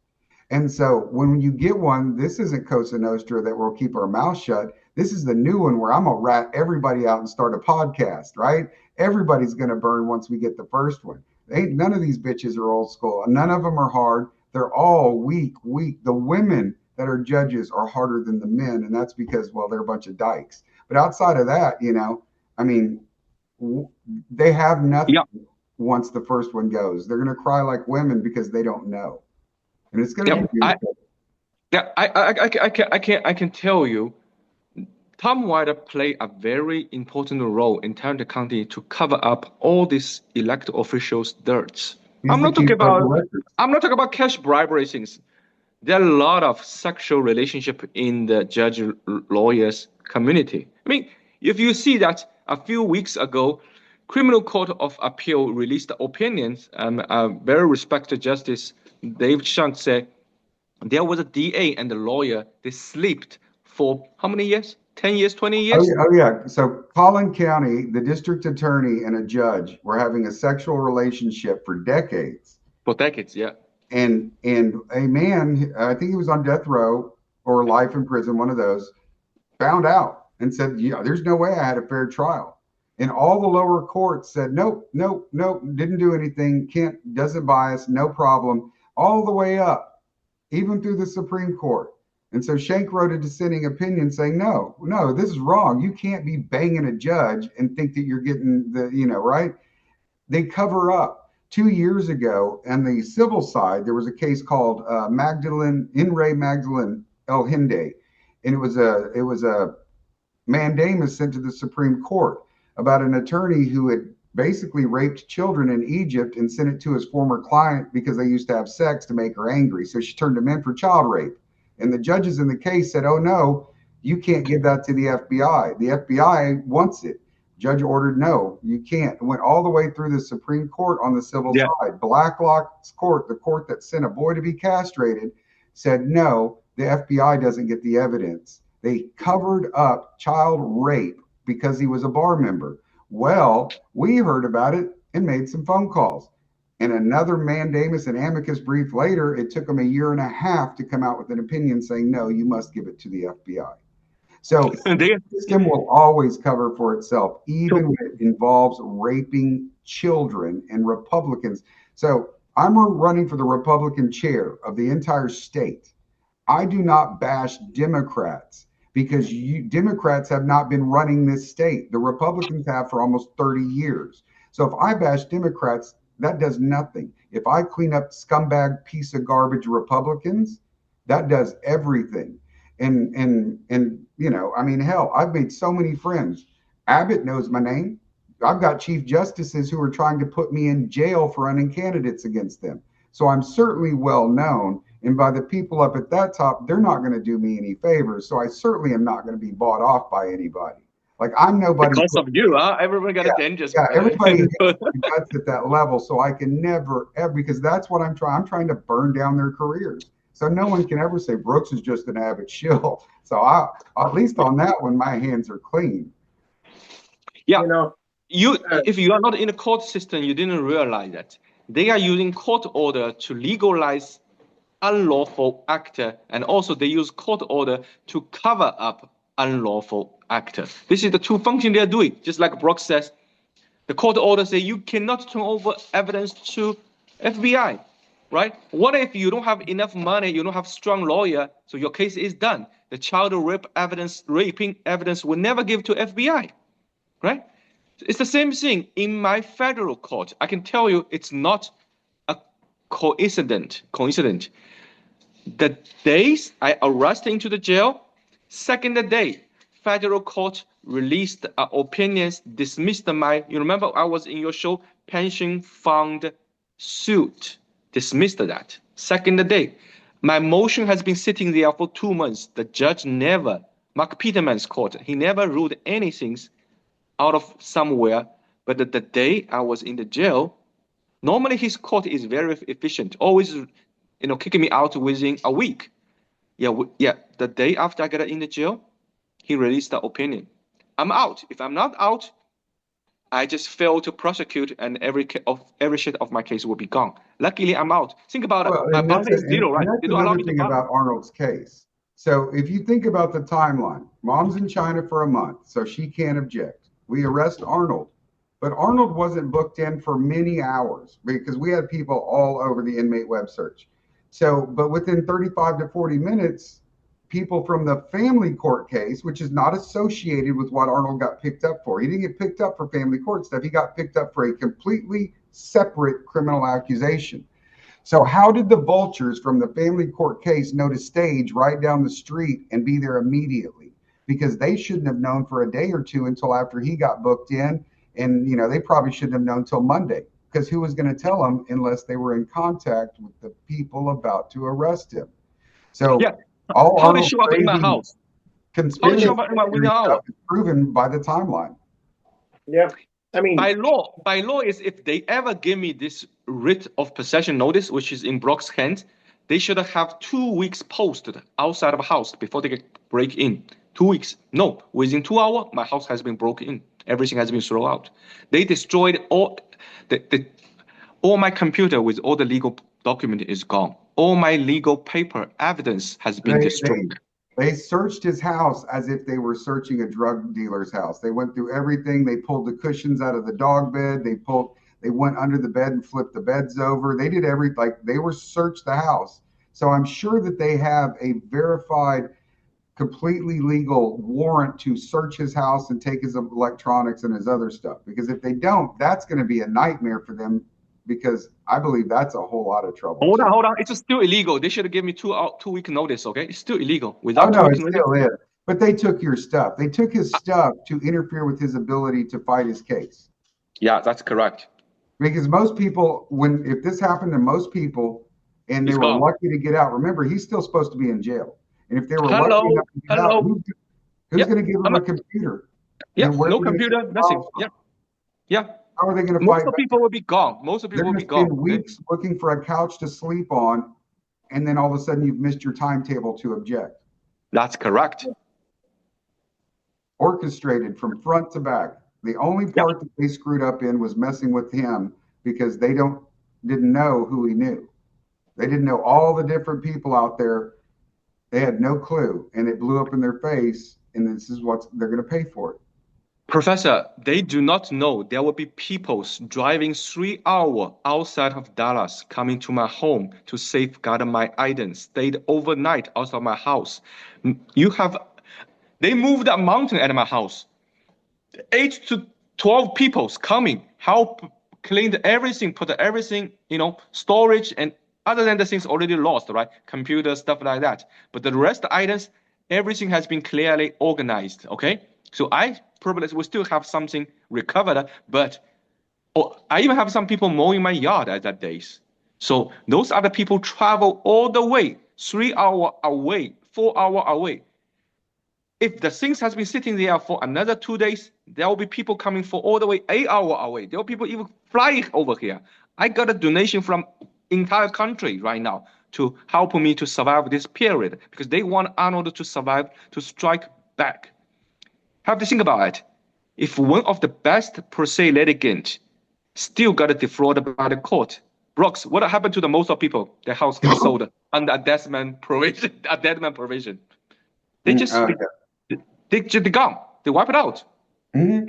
And so when you get one, this isn't Cosa Nostra that we'll keep our mouth shut. This is the new one where I'm going to rat everybody out and start a podcast, right? Everybody's going to burn once we get the first one. None of these bitches are old school. None of them are hard. They're all weak. The women that are judges are harder than the men. And that's because, well, they're a bunch of dykes. But outside of that, they have nothing once the first one goes. They're going to cry like women because they don't know. And it's going to be beautiful. I can tell you, Tom White played a very important role in Tarrant County to cover up all these elected officials' dirts. I'm not talking about cash bribery things. There are a lot of sexual relationship in the judge lawyers community. I mean, if you see that a few weeks ago, Criminal Court of Appeal released opinions. A very respected Justice Dave Shank said there was a DA and a lawyer. They slept for how many years? 10 years, 20 years? Oh yeah. So Collin County, the district attorney and a judge were having a sexual relationship for decades. For decades, yeah. And a man, I think he was on death row or life in prison, one of those, found out and said, yeah, there's no way I had a fair trial. And all the lower courts said, nope, didn't do anything, doesn't bias, no problem, all the way up, even through the Supreme Court. And so Shank wrote a dissenting opinion saying, no, this is wrong. You can't be banging a judge and think that you're getting right? They cover up. 2 years ago, on the civil side, there was a case called Magdalene El Hinde. And it was a mandamus sent to the Supreme Court about an attorney who had basically raped children in Egypt and sent it to his former client because they used to have sex to make her angry. So she turned him in for child rape. And the judges in the case said, oh, no, you can't give that to the FBI. The FBI wants it. Judge ordered, no, you can't. It went all the way through the Supreme Court on the civil side. Blacklock's court, the court that sent a boy to be castrated, said, no, the FBI doesn't get the evidence. They covered up child rape because he was a bar member. Well, we heard about it and made some phone calls. And another mandamus and amicus brief later, it took them 1.5 years to come out with an opinion saying, no, you must give it to the FBI. So the system will always cover for itself, even when it involves raping children and Republicans. So I'm running for the Republican chair of the entire state. I do not bash Democrats because Democrats have not been running this state. The Republicans have for almost 30 years. So if I bash Democrats, that does nothing. If I clean up scumbag piece of garbage Republicans, that does everything. And hell, I've made so many friends. Abbott knows my name. I've got chief justices who are trying to put me in jail for running candidates against them. So I'm certainly well known. And by the people up at that top, they're not going to do me any favors. So I certainly am not going to be bought off by anybody. Like I'm nobody. Because of you, huh? Everyone got a dangerous. Yeah, everybody hits the guts at that level. So I can never, ever, because that's what I'm trying. I'm trying to burn down their careers. So no one can ever say Brooks is just an avid shill. So at least on that one, my hands are clean. Yeah. You know, If you are not in the court system, you didn't realize that they are using court order to legalize unlawful actor, and also they use court order to cover up unlawful actor. This is the two functions they are doing. Just like Brooks says, the court order say you cannot turn over evidence to FBI, right? What if you don't have enough money, you don't have strong lawyer, so your case is done? The child raping evidence will never give to FBI, right? It's the same thing in my federal court. I can tell you it's not a coincidence. The days I arrested into the jail, second day, federal court released opinions, dismissed you remember I was in your show, pension fund suit, dismissed that. Second day, my motion has been sitting there for 2 months. The judge never, Mark Peterman's court, he never ruled anything out of somewhere, but the day I was in the jail, normally his court is very efficient, always, kicking me out within a week. The day after I got in the jail, he released the opinion. I'm out. If I'm not out, I just fail to prosecute, and every shit of my case will be gone. Luckily, I'm out. Think about it. My bond is zero, right? That's another thing about Arnold's case. So if you think about the timeline, mom's in China for a month, so she can't object. We arrest Arnold, but Arnold wasn't booked in for many hours because we had people all over the inmate web search. So, but within 35 to 40 minutes, people from the family court case, which is not associated with what Arnold got picked up for. He didn't get picked up for family court stuff. He got picked up for a completely separate criminal accusation. So how did the vultures from the family court case know to stage right down the street and be there immediately? Because they shouldn't have known for a day or two until after he got booked in. And, they probably shouldn't have known until Monday, because who was going to tell them unless they were in contact with the people about to arrest him? So how they show up in my house? Conspiracy stuff is proven by the timeline. Yeah. I mean, by law is if they ever give me this writ of possession notice, which is in Brock's hand, they should have 2 weeks posted outside of a house before they get break in. 2 weeks. No, within 2 hours, my house has been broken in. Everything has been thrown out. They destroyed all my computer with all the legal document is gone. All my legal paper evidence has been destroyed. They searched his house as if they were searching a drug dealer's house. They went through everything. They pulled the cushions out of the dog bed. They went under the bed and flipped the beds over. They did everything. They were searched the house. So I'm sure that they have a verified, completely legal warrant to search his house and take his electronics and his other stuff. Because if they don't, that's going to be a nightmare for them, because I believe that's a whole lot of trouble. Hold on. It's still illegal. They should have given me 2 week notice, okay? It's still illegal. Without it still is. But they took your stuff. They took his stuff to interfere with his ability to fight his case. Yeah, that's correct. Because most people, if this happened to most people and they were lucky to get out, remember, he's still supposed to be in jail. And if they were lucky enough to get out, who's going to give them a computer? Yeah, no computer, nothing. Yeah. How are they going to fight? Most people will be gone. They're going to spend weeks looking for a couch to sleep on, and then all of a sudden you've missed your timetable to object. That's correct. Orchestrated from front to back. The only part that they screwed up in was messing with him, because they didn't know who he knew. They didn't know all the different people out there. They had no clue, and it blew up in their face, and this is what they're going to pay for it. Professor, they do not know there will be people driving 3 hours outside of Dallas coming to my home to safeguard my items, stayed overnight outside my house. They moved a mountain at my house. 8 to 12 people coming, help clean everything, put everything, storage, and other than the things already lost, right? Computer, stuff like that. But the rest of the items, everything has been clearly organized, okay? So I probably will still have something recovered, but I even have some people mowing my yard at that days. So those other people travel all the way, 3 hours away, 4 hours away. If the things has been sitting there for another 2 days, there will be people coming for all the way 8 hours away. There will be people even flying over here. I got a donation from entire country right now to help me to survive this period because they want Arnold to survive, to strike back. Have to think about it. If one of the best per se litigant still got defrauded by the court, Brooks, what happened to the most of people? Their house gets sold under a deadman provision. A deadman provision. They just they gone. They wipe it out. No,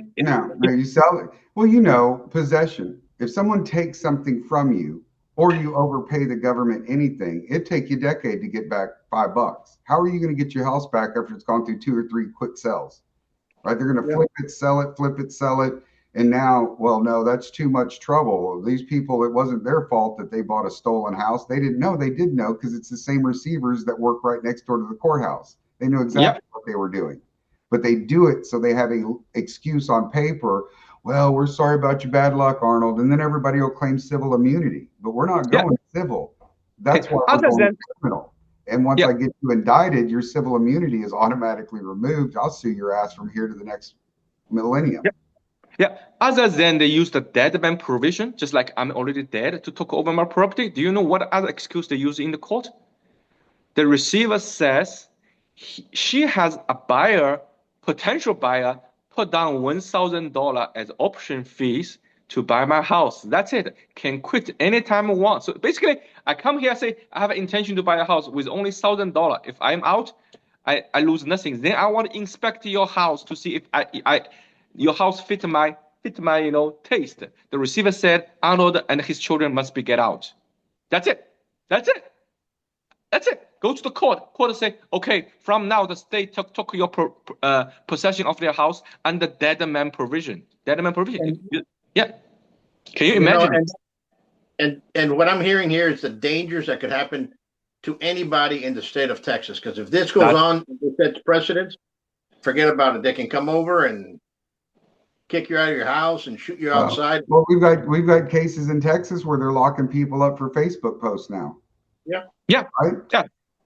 you sell it. Well, you know, possession. If someone takes something from you, or you overpay the government anything, it take you a decade to get back $5. How are you going to get your house back after it's gone through 2 or 3 quick sales? Right? They're going to flip it, sell it, flip it, sell it. And now, well, no, that's too much trouble. These people, it wasn't their fault that they bought a stolen house. They didn't know. They did know because it's the same receivers that work right next door to the courthouse. They knew exactly what they were doing. But they do it so they have an excuse on paper. Well, we're sorry about your bad luck, Arnold. And then everybody will claim civil immunity. But we're not going civil. That's why we're going criminal. And once I get you indicted, your civil immunity is automatically removed. I'll sue your ass from here to the next millennium. Yeah. Other than they use the dead man provision, just like I'm already dead to take over my property. Do you know what other excuse they use in the court? The receiver says she has a buyer, potential buyer, put down $1,000 as option fees to buy my house. That's it. Can quit anytime I want. So basically, I come here, say I have an intention to buy a house with only $1,000. If I'm out, I lose nothing. Then I want to inspect your house to see if your house fit my taste. The receiver said Arnold and his children must be get out. That's it. That's it. That's it. Go to the court. Court say, okay, from now the state took your possession of their house under dead man provision. Dead man provision. Yeah. Can you imagine? And what I'm hearing here is the dangers that could happen to anybody in the state of Texas. Because if this goes on, if it sets precedents, forget about it. They can come over and kick you out of your house and shoot you outside. Well, we've got cases in Texas where they're locking people up for Facebook posts now. Yeah. Right? Yeah.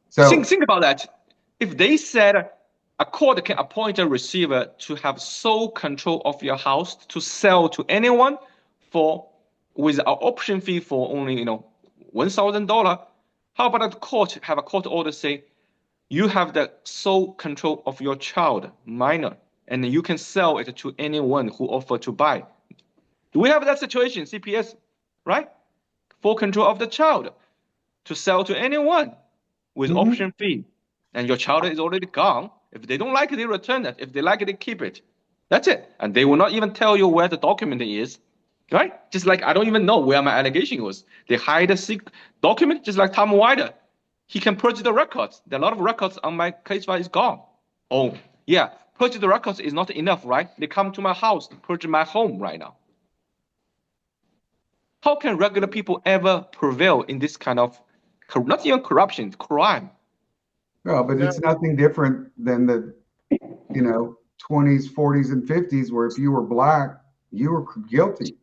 So think about that. If they said a court can appoint a receiver to have sole control of your house to sell to anyone with an option fee for only $1,000, how about the court have a court order say you have the sole control of your child, minor, and you can sell it to anyone who offer to buy? Do we have that situation, CPS, right? Full control of the child to sell to anyone with option fee, and your child is already gone. If they don't like it, they return it. If they like it, they keep it. That's it. And they will not even tell you where the document is, right? Just like I don't even know where my allegation was. They hide a document, just like Tom Wider. He can purge the records. There are a lot of records on my case file is gone. Oh, yeah. Purge the records is not enough, right? They come to my house to purge my home right now. How can regular people ever prevail in this kind of, not even corruption, crime? Well, but it's nothing different than the, 20s, 40s, and 50s, where if you were black, you were guilty.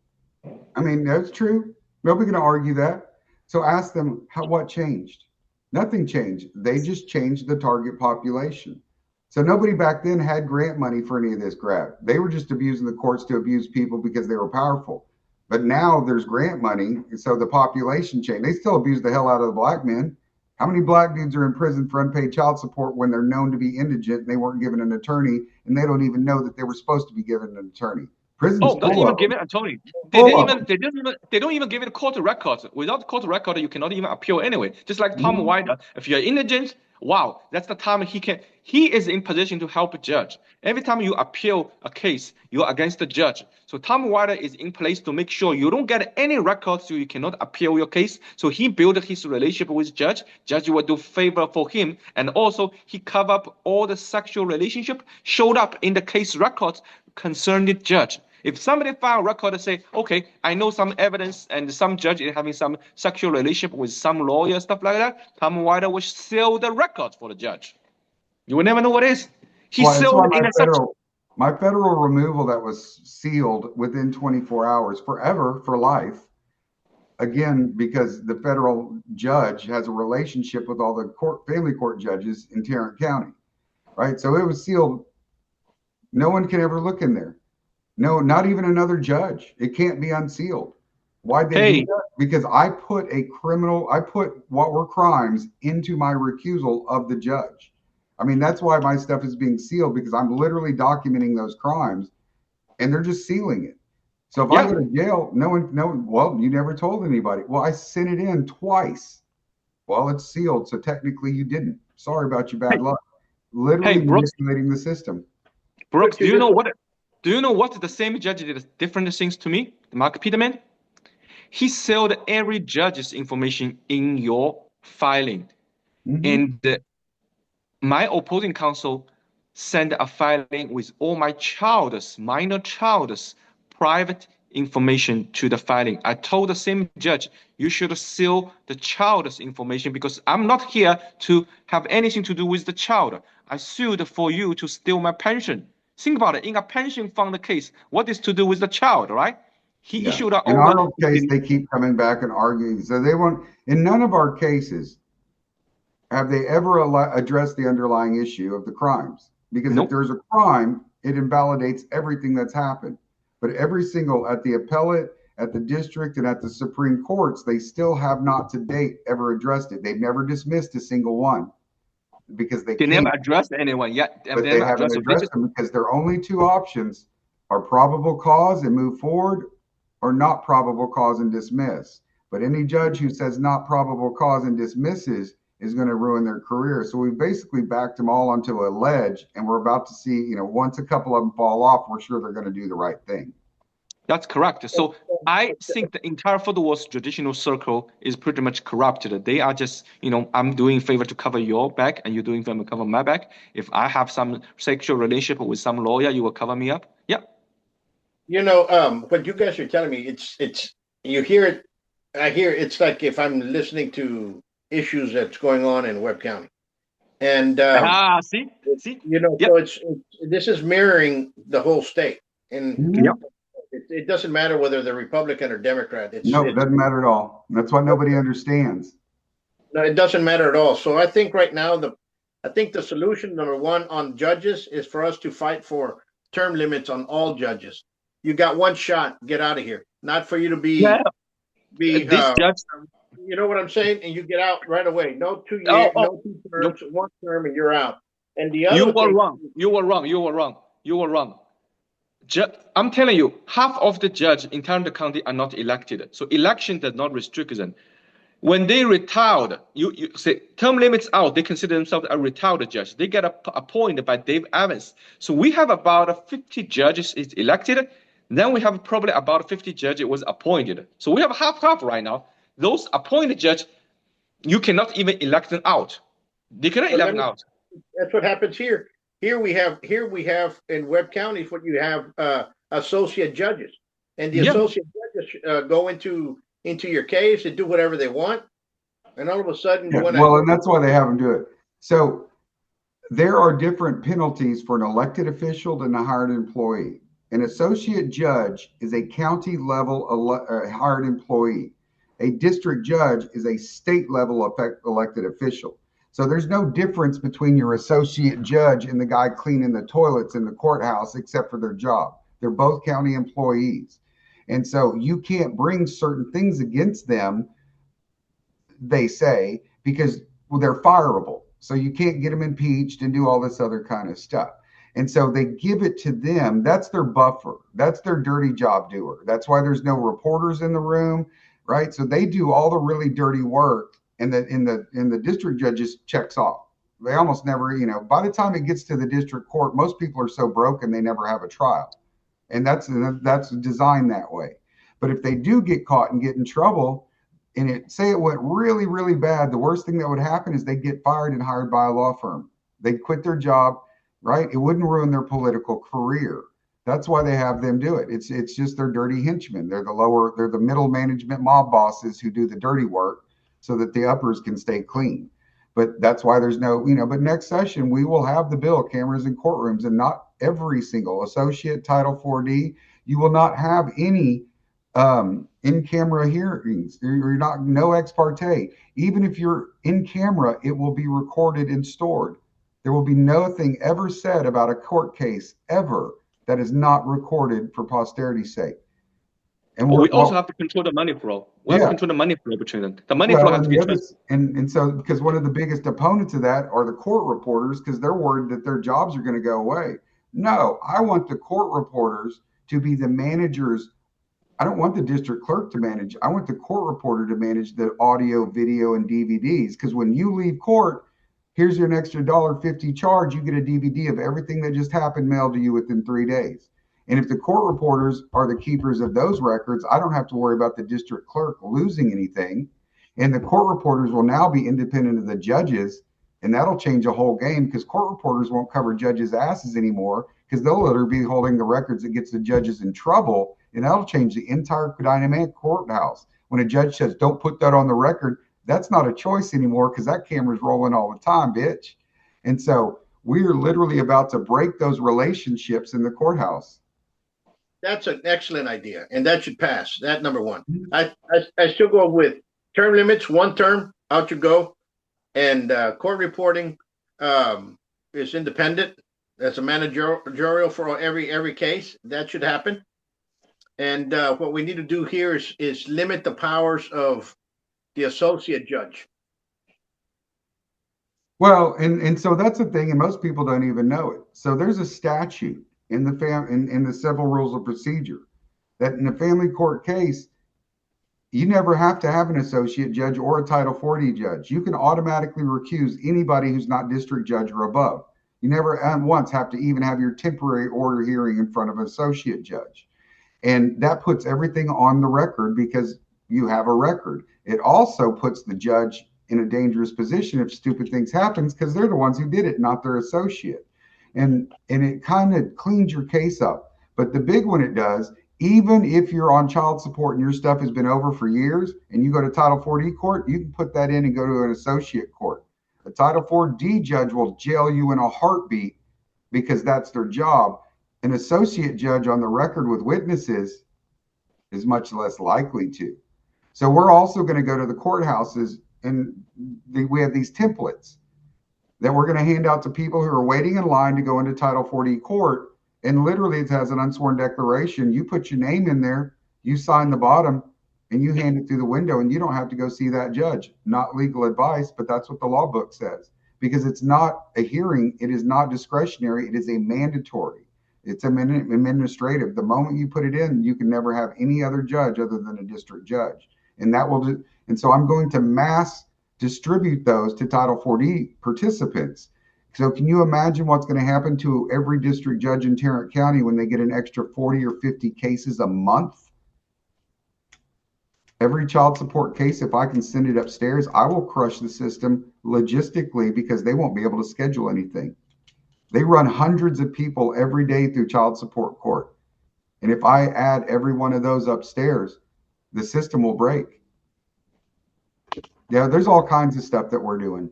I mean, that's true. Nobody's going to argue that. So ask them, what changed? Nothing changed. They just changed the target population. So nobody back then had grant money for any of this crap. They were just abusing the courts to abuse people because they were powerful. But now there's grant money, so the population changed. They still abuse the hell out of the black men. How many black dudes are in prison for unpaid child support when they're known to be indigent and they weren't given an attorney, and they don't even know that they were supposed to be given an attorney? Prison's not even give it, Tony. They don't even give it a court record. Without court record, you cannot even appeal anyway. Just like Tom Wider, if you're indigent, wow, that's the time he is in position to help a judge. Every time you appeal a case, you're against the judge. So Tom Wider is in place to make sure you don't get any records, so you cannot appeal your case. So he built his relationship with judge. Judge will do favor for him. And also he cover up all the sexual relationship showed up in the case records concerning the judge. If somebody file a record and say, okay, I know some evidence and some judge is having some sexual relationship with some lawyer, stuff like that, Tom Wider will seal the record for the judge. You will never know what it is. He sealed in my federal removal that was sealed within 24 hours, forever, for life, again, because the federal judge has a relationship with all the family court judges in Tarrant County. right? So it was sealed. No one can ever look in there. No, not even another judge. It can't be unsealed. Why'd they do Hey, that? Because I put what were crimes into my recusal of the judge. I mean, that's why my stuff is being sealed, because I'm literally documenting those crimes and they're just sealing it. So if I yeah. go to jail, well, you never told anybody. Well, I sent it in twice. Well, it's sealed, so technically you didn't. Sorry about your Hey, bad luck. hey, Literally Brooks, manipulating the system. Brooks, But you just do you know what the same judge did different things to me? Mark Peterman? He sealed every judge's information in your filing. Mhm. And my opposing counsel sent a filing with all my minor child's private information to the filing. I told the same judge, you should seal the child's information because I'm not here to have anything to do with the child. I sued for you to steal my pension. Think about it. In a pension fund case, what is to do with the child, right? He Yeah. issued an In order. Arnold's case, they keep coming back and arguing. So they won't, in none of our cases, have they ever addressed the underlying issue of the crimes? Because if Nope. there's a crime, it invalidates everything that's happened. But every single, at the appellate, at the district, and at the Supreme Courts, they still have not to date ever addressed it. They've never dismissed a single one because they They never can't, addressed anyone yet. They but they never haven't addressed it. They addressed just, them because their only two options are probable cause and move forward, or not probable cause and dismiss. But any judge who says not probable cause and dismisses is going to ruin their career. So we basically backed them all onto a ledge, and we're about to see, once a couple of them fall off, we're sure they're going to do the right thing. that's correct. So I think the entire Fort Worth judicial circle is pretty much corrupted. They are just, I'm doing favor to cover your back, and you're doing favor to cover my back. If I have some sexual relationship with some lawyer, you will cover me up. Yeah. what you guys are telling me, it's you hear it, I hear it's like if I'm listening to issues that's going on in Webb County. And See, yep, so this is mirroring the whole state. And Mhm. yep. it doesn't matter whether they're Republican or Democrat. No, it doesn't matter at all. That's what nobody understands. No, it doesn't matter at all. So I think right now I think the solution number one on judges is for us to fight for term limits on all judges. You got one shot, get out of here. Not for you to Yeah. be This judge, you know what I'm saying? And you get out right away. No 2 oh, years, oh, no 2 no, terms, one term, and you're out. And the you other were thing, wrong. You were wrong. You were wrong. You were wrong. I'm telling you, half of the judge in Tarrant County are not elected. So election does not restrict them. When they retired, you say term limits out, they consider themselves a retired judge. They get appointed by Dave Evans. So we have about 50 judges is elected. Then we have probably about 50 judges was appointed. So we have half right now. Those appointed judges, you cannot even elect them out. They cannot elect them out. that's what happens here. Here we have in Webb County what you have associate judges, and the Yeah. associate judges go into your case and do whatever they want, and all of a sudden you Yeah, want well, to. and that's why they have them do it. So there are different penalties for an elected official than a hired employee. An associate judge is a county level hired employee. A district judge is a state level elected official. So there's no difference between your associate judge and the guy cleaning the toilets in the courthouse, except for their job. They're both county employees. And so you can't bring certain things against them, they say, because they're fireable. So you can't get them impeached and do all this other kind of stuff. And so they give it to them. That's their buffer. That's their dirty job doer. That's why there's no reporters in the room, right? So they do all the really dirty work, and the district judge just checks off. They almost never, by the time it gets to the district court, most people are so broken they never have a trial. And that's designed that way. But if they do get caught and get in trouble, and say it went really, really bad, the worst thing that would happen is they'd get fired and hired by a law firm. They'd quit their job, right? It wouldn't ruin their political career. That's why they have them do it. It's just their dirty henchmen. They're the middle management mob bosses who do the dirty work so that the uppers can stay clean. But that's why there's no, but next session we will have the bill, cameras in courtrooms, and not every single associate Title 4D. You will not have any in-camera hearings. You're not, no ex parte. Even if you're in camera, it will be recorded and stored. There will be nothing ever said about a court case ever that is not recorded for posterity's sake. And we also have to control the money flow. We have to control the money flow between them. The money flow has to be transparent. And so, because one of the biggest opponents of that are the court reporters, because they're worried that their jobs are going to go away. No, I want the court reporters to be the managers. I don't want the district clerk to manage. I want the court reporter to manage the audio, video, and DVDs. Because when you leave court, here's your extra $1.50 charge. You get a DVD of everything that just happened mailed to you within 3 days. And if the court reporters are the keepers of those records, I don't have to worry about the district clerk losing anything. And the court reporters will now be independent of the judges. And that'll change a whole game, because court reporters won't cover judges' asses anymore, because they'll literally be holding the records that gets the judges in trouble. And that'll change the entire dynamic courthouse. When a judge says, don't put that on the record, that's not a choice anymore, because that camera's rolling all the time, bitch. And so we're literally about to break those relationships in the courthouse. That's an excellent idea, and that should pass. That number one. I still go with term limits, 1 term, out you go. And court reporting is independent. That's a managerial for every case. That should happen. And what we need to do here is limit the powers of the associate judge. Well, and so that's the thing, and most people don't even know it. So there's a statute in the civil rules of procedure that in a family court case, you never have to have an associate judge or a Title 40 judge. You can automatically recuse anybody who's not district judge or above. You never once have to even have your temporary order hearing in front of an associate judge. And that puts everything on the record, because you have a record. It also puts the judge in a dangerous position if stupid things happen, because they're the ones who did it, not their associate. And it kind of cleans your case up. But the big one it does, even if you're on child support and your stuff has been over for years and you go to Title 4D court, you can put that in and go to an associate court. A Title 4D judge will jail you in a heartbeat, because that's their job. An associate judge on the record with witnesses is much less likely to. So we're also going to go to the courthouses, and we have these templates that we're going to hand out to people who are waiting in line to go into Title 40 court. And literally it has an unsworn declaration. You put your name in there, you sign the bottom, and you hand it through the window, and you don't have to go see that judge. Not legal advice, but that's what the law book says. Because it's not a hearing, it is not discretionary, it is a mandatory. It's administrative. The moment you put it in, you can never have any other judge other than a district judge. And that will do. And so I'm going to mass distribute those to Title 40 participants. So can you imagine what's going to happen to every district judge in Tarrant County when they get an extra 40 or 50 cases a month? Every child support case, if I can send it upstairs, I will crush the system logistically, because they won't be able to schedule anything. They run hundreds of people every day through child support court. And if I add every one of those upstairs, the system will break. Yeah, there's all kinds of stuff that we're doing.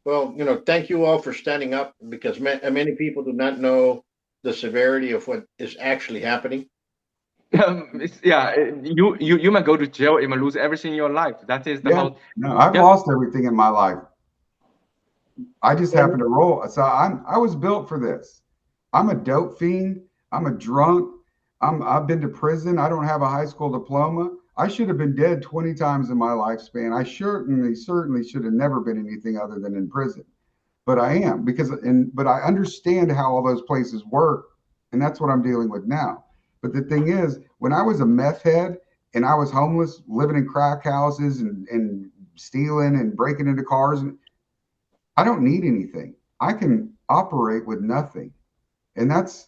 Well, thank you all for standing up, because many people do not know the severity of what is actually happening. You might go to jail, you might lose everything in your life. That is the whole. No, I've lost everything in my life. I just happen to roll. So I was built for this. I'm a dope fiend. I'm a drunk. I've been to prison. I don't have a high school diploma. I should have been dead 20 times in my lifespan. I certainly should have never been anything other than in prison. But I am, but I understand how all those places work, and that's what I'm dealing with now. But the thing is, when I was a meth head and I was homeless, living in crack houses and stealing and breaking into cars, I don't need anything. I can operate with nothing. And that's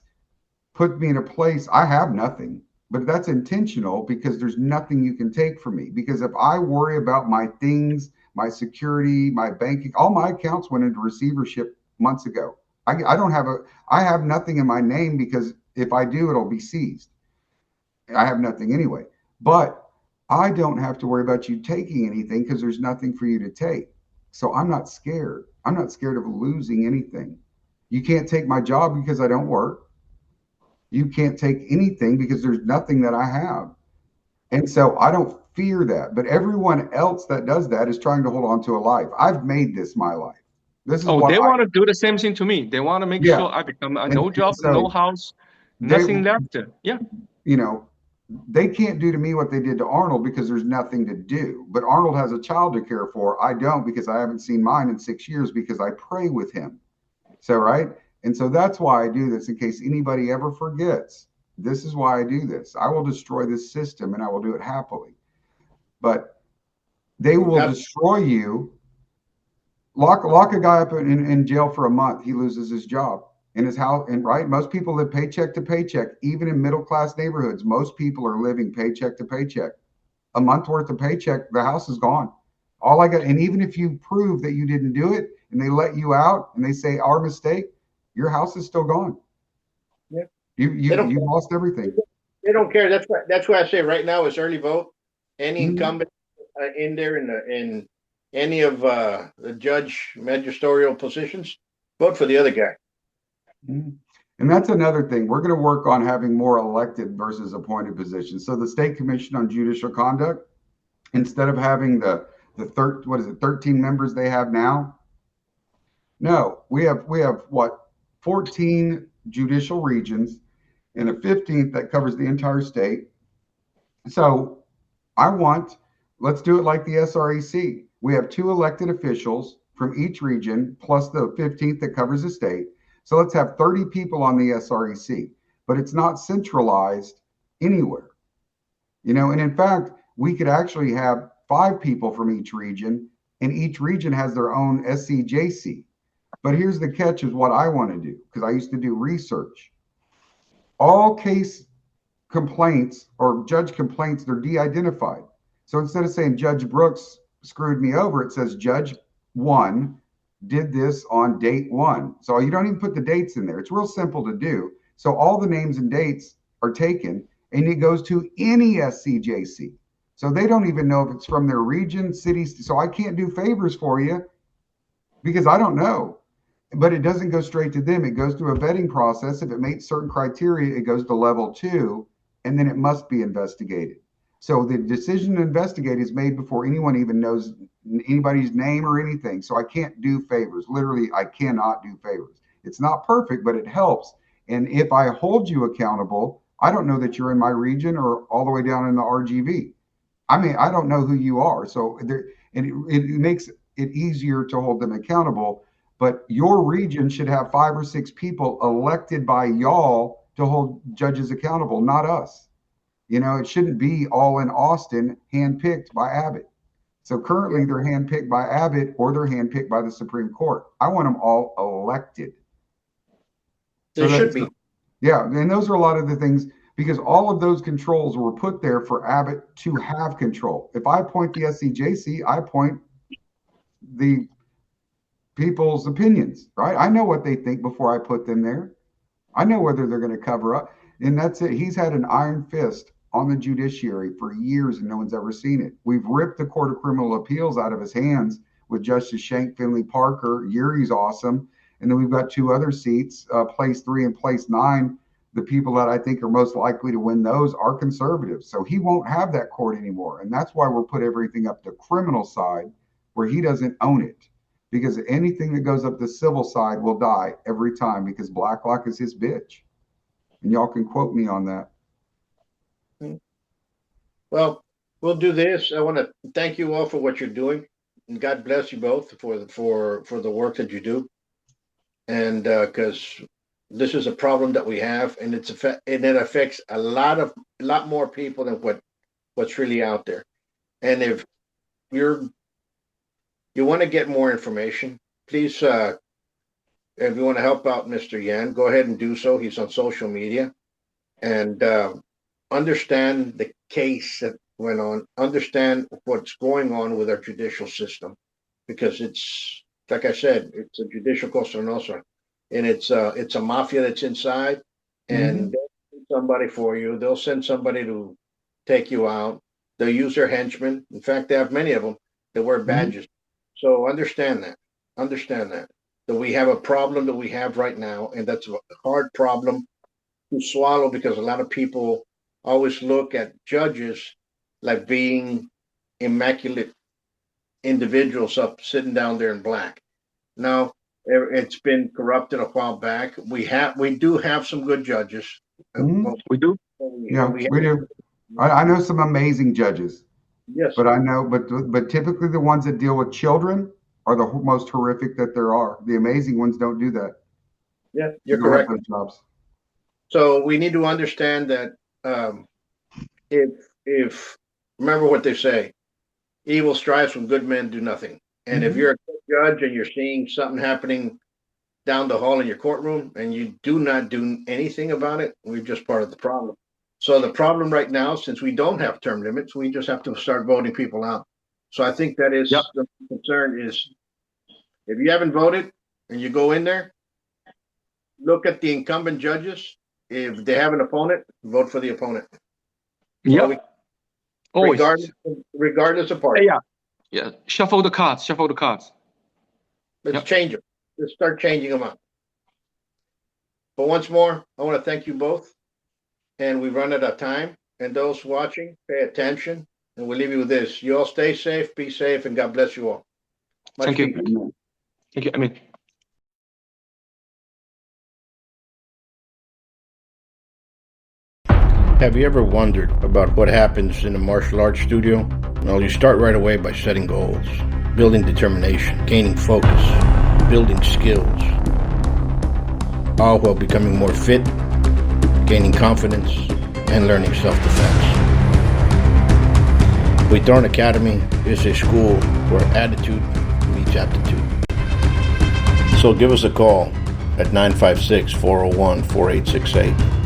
put me in a place, I have nothing. But that's intentional, because there's nothing you can take from me. Because if I worry about my things, my security, my banking, all my accounts went into receivership months ago. I have nothing in my name, because if I do, it'll be seized. I have nothing anyway. But I don't have to worry about you taking anything, because there's nothing for you to take. So I'm not scared. I'm not scared of losing anything. You can't take my job because I don't work. You can't take anything because there's nothing that I have. And so I don't fear that. But everyone else that does that is trying to hold on to a life. I've made this my life. This is Oh, what they I, want to do the same thing to me. They want to make yeah. sure I become a And, no and job, no so house, they, nothing left. Yeah. you know, they can't do to me what they did to Arnold because there's nothing to do. But Arnold has a child to care for. I don't, because I haven't seen mine in 6 years because I pray with him. So, right. And so that's why I do this, in case anybody ever forgets. This is why I do this. I will destroy this system and I will do it happily. But they will destroy you. Lock a guy up in jail for a month. He loses his job in his house. And right, most people live paycheck to paycheck. Even in middle class neighborhoods, most people are living paycheck to paycheck. A month worth of paycheck, the house is gone. All I got, and even if you prove that you didn't do it, and they let you out, and they say our mistake, your house is still gone. Yeah. You lost everything. They don't care. That's why I say right now is early vote. Any Mhm. incumbent in there in any of the judge magisterial positions, vote for the other guy. Mhm. And that's another thing. We're going to work on having more elected versus appointed positions. So the State Commission on Judicial Conduct, instead of having the 13 members they have now, no, we have what, 14 judicial regions and a 15th that covers the entire state. So let's do it like the SREC. We have 2 elected officials from each region plus the 15th that covers the state. So let's have 30 people on the SREC, but it's not centralized anywhere. And in fact, we could actually have 5 people from each region, and each region has their own SCJC. But here's the catch, is what I want to do, because I used to do research. All case complaints or judge complaints, they're de-identified. So instead of saying Judge Brooks screwed me over, it says Judge 1 did this on date 1. So you don't even put the dates in there. It's real simple to do. So all the names and dates are taken, and it goes to any SCJC. So they don't even know if it's from their region, cities. So I can't do favors for you because I don't know. But it doesn't go straight to them. It goes through a vetting process. If it meets certain criteria, it goes to level 2, and then it must be investigated. So the decision to investigate is made before anyone even knows anybody's name or anything. So I can't do favors. Literally, I cannot do favors. It's not perfect, but it helps. And if I hold you accountable, I don't know that you're in my region or all the way down in the RGV. I mean, I don't know who you are. So it makes it easier to hold them accountable. But your region should have 5 or 6 people elected by y'all to hold judges accountable, not us. It shouldn't be all in Austin, handpicked by Abbott. So currently they're handpicked by Abbott or they're handpicked by the Supreme Court. I want them all elected. They should be. Yeah, and those are a lot of the things, because all of those controls were put there for Abbott to have control. If I appoint the SCJC, I appoint the people's opinions, right? I know what they think before I put them there. I know whether they're going to cover up. And that's it. He's had an iron fist on the judiciary for years and no one's ever seen it. We've ripped the Court of Criminal Appeals out of his hands with Justice Shank Finley Parker. Yuri's awesome. And then we've got 2 other seats, place 3 and place 9. The people that I think are most likely to win those are conservatives. So he won't have that court anymore. And that's why we're put everything up the criminal side where he doesn't own it. Because anything that goes up the civil side will die every time, because Blacklock is his bitch. And y'all can quote me on that. Well, we'll do this. I want to thank you all for what you're doing, and God bless you both for the work that you do. And because this is a problem that we have, and it affects a lot more people than what's really out there. And if you want to get more information, please, if you want to help out Mr. Yan, go ahead and do so. He's on social media, and understand the case that went on, understand what's going on with our judicial system, because it's, like I said, it's a judicial Cosa Nostra, and it's a mafia that's inside, and they'll send somebody for you. They'll send somebody to take you out. They'll use their henchmen. In fact, they have many of them that wear badges. So understand that we have a problem that we have right now, and that's a hard problem to swallow, because a lot of people always look at judges like being immaculate individuals up sitting down there in black. No, it's been corrupted a while back. We do have some good judges. Mhm. We do. Yeah, we do. I know some amazing judges, Yes, but but typically the ones that deal with children are the most horrific that there are. The amazing ones don't do that. yeah, They you're don't have correct. those jobs. So we need to understand that if remember what they say, evil strives when good men do nothing. And if Mhm. you're a judge and you're seeing something happening down the hall in your courtroom and you do not do anything about it, we're just part of the problem. So the problem right now, since we don't have term limits, we just have to start voting people out. So I think that is Yep. the concern is if you haven't voted and you go in there, look at the incumbent judges. If they have an opponent, vote for the opponent. Yep. Always. Regardless of party. Yeah. Yeah. Shuffle the cards. Shuffle the cards. Let's Yep. change them. Let's start changing them up. But once more, I want to thank you both. And we've run out of time. And those watching, pay attention. And we'll leave you with this. You all stay safe, be safe, and God bless you all. Much Thank you. peace. Amen. Thank you. I mean. Have you ever wondered about what happens in a martial arts studio? Well, you start right away by setting goals, building determination, gaining focus, building skills, all while becoming more fit, gaining confidence, and learning self-defense. Buitron Academy is a school where attitude meets aptitude. So give us a call at 956-401-4868.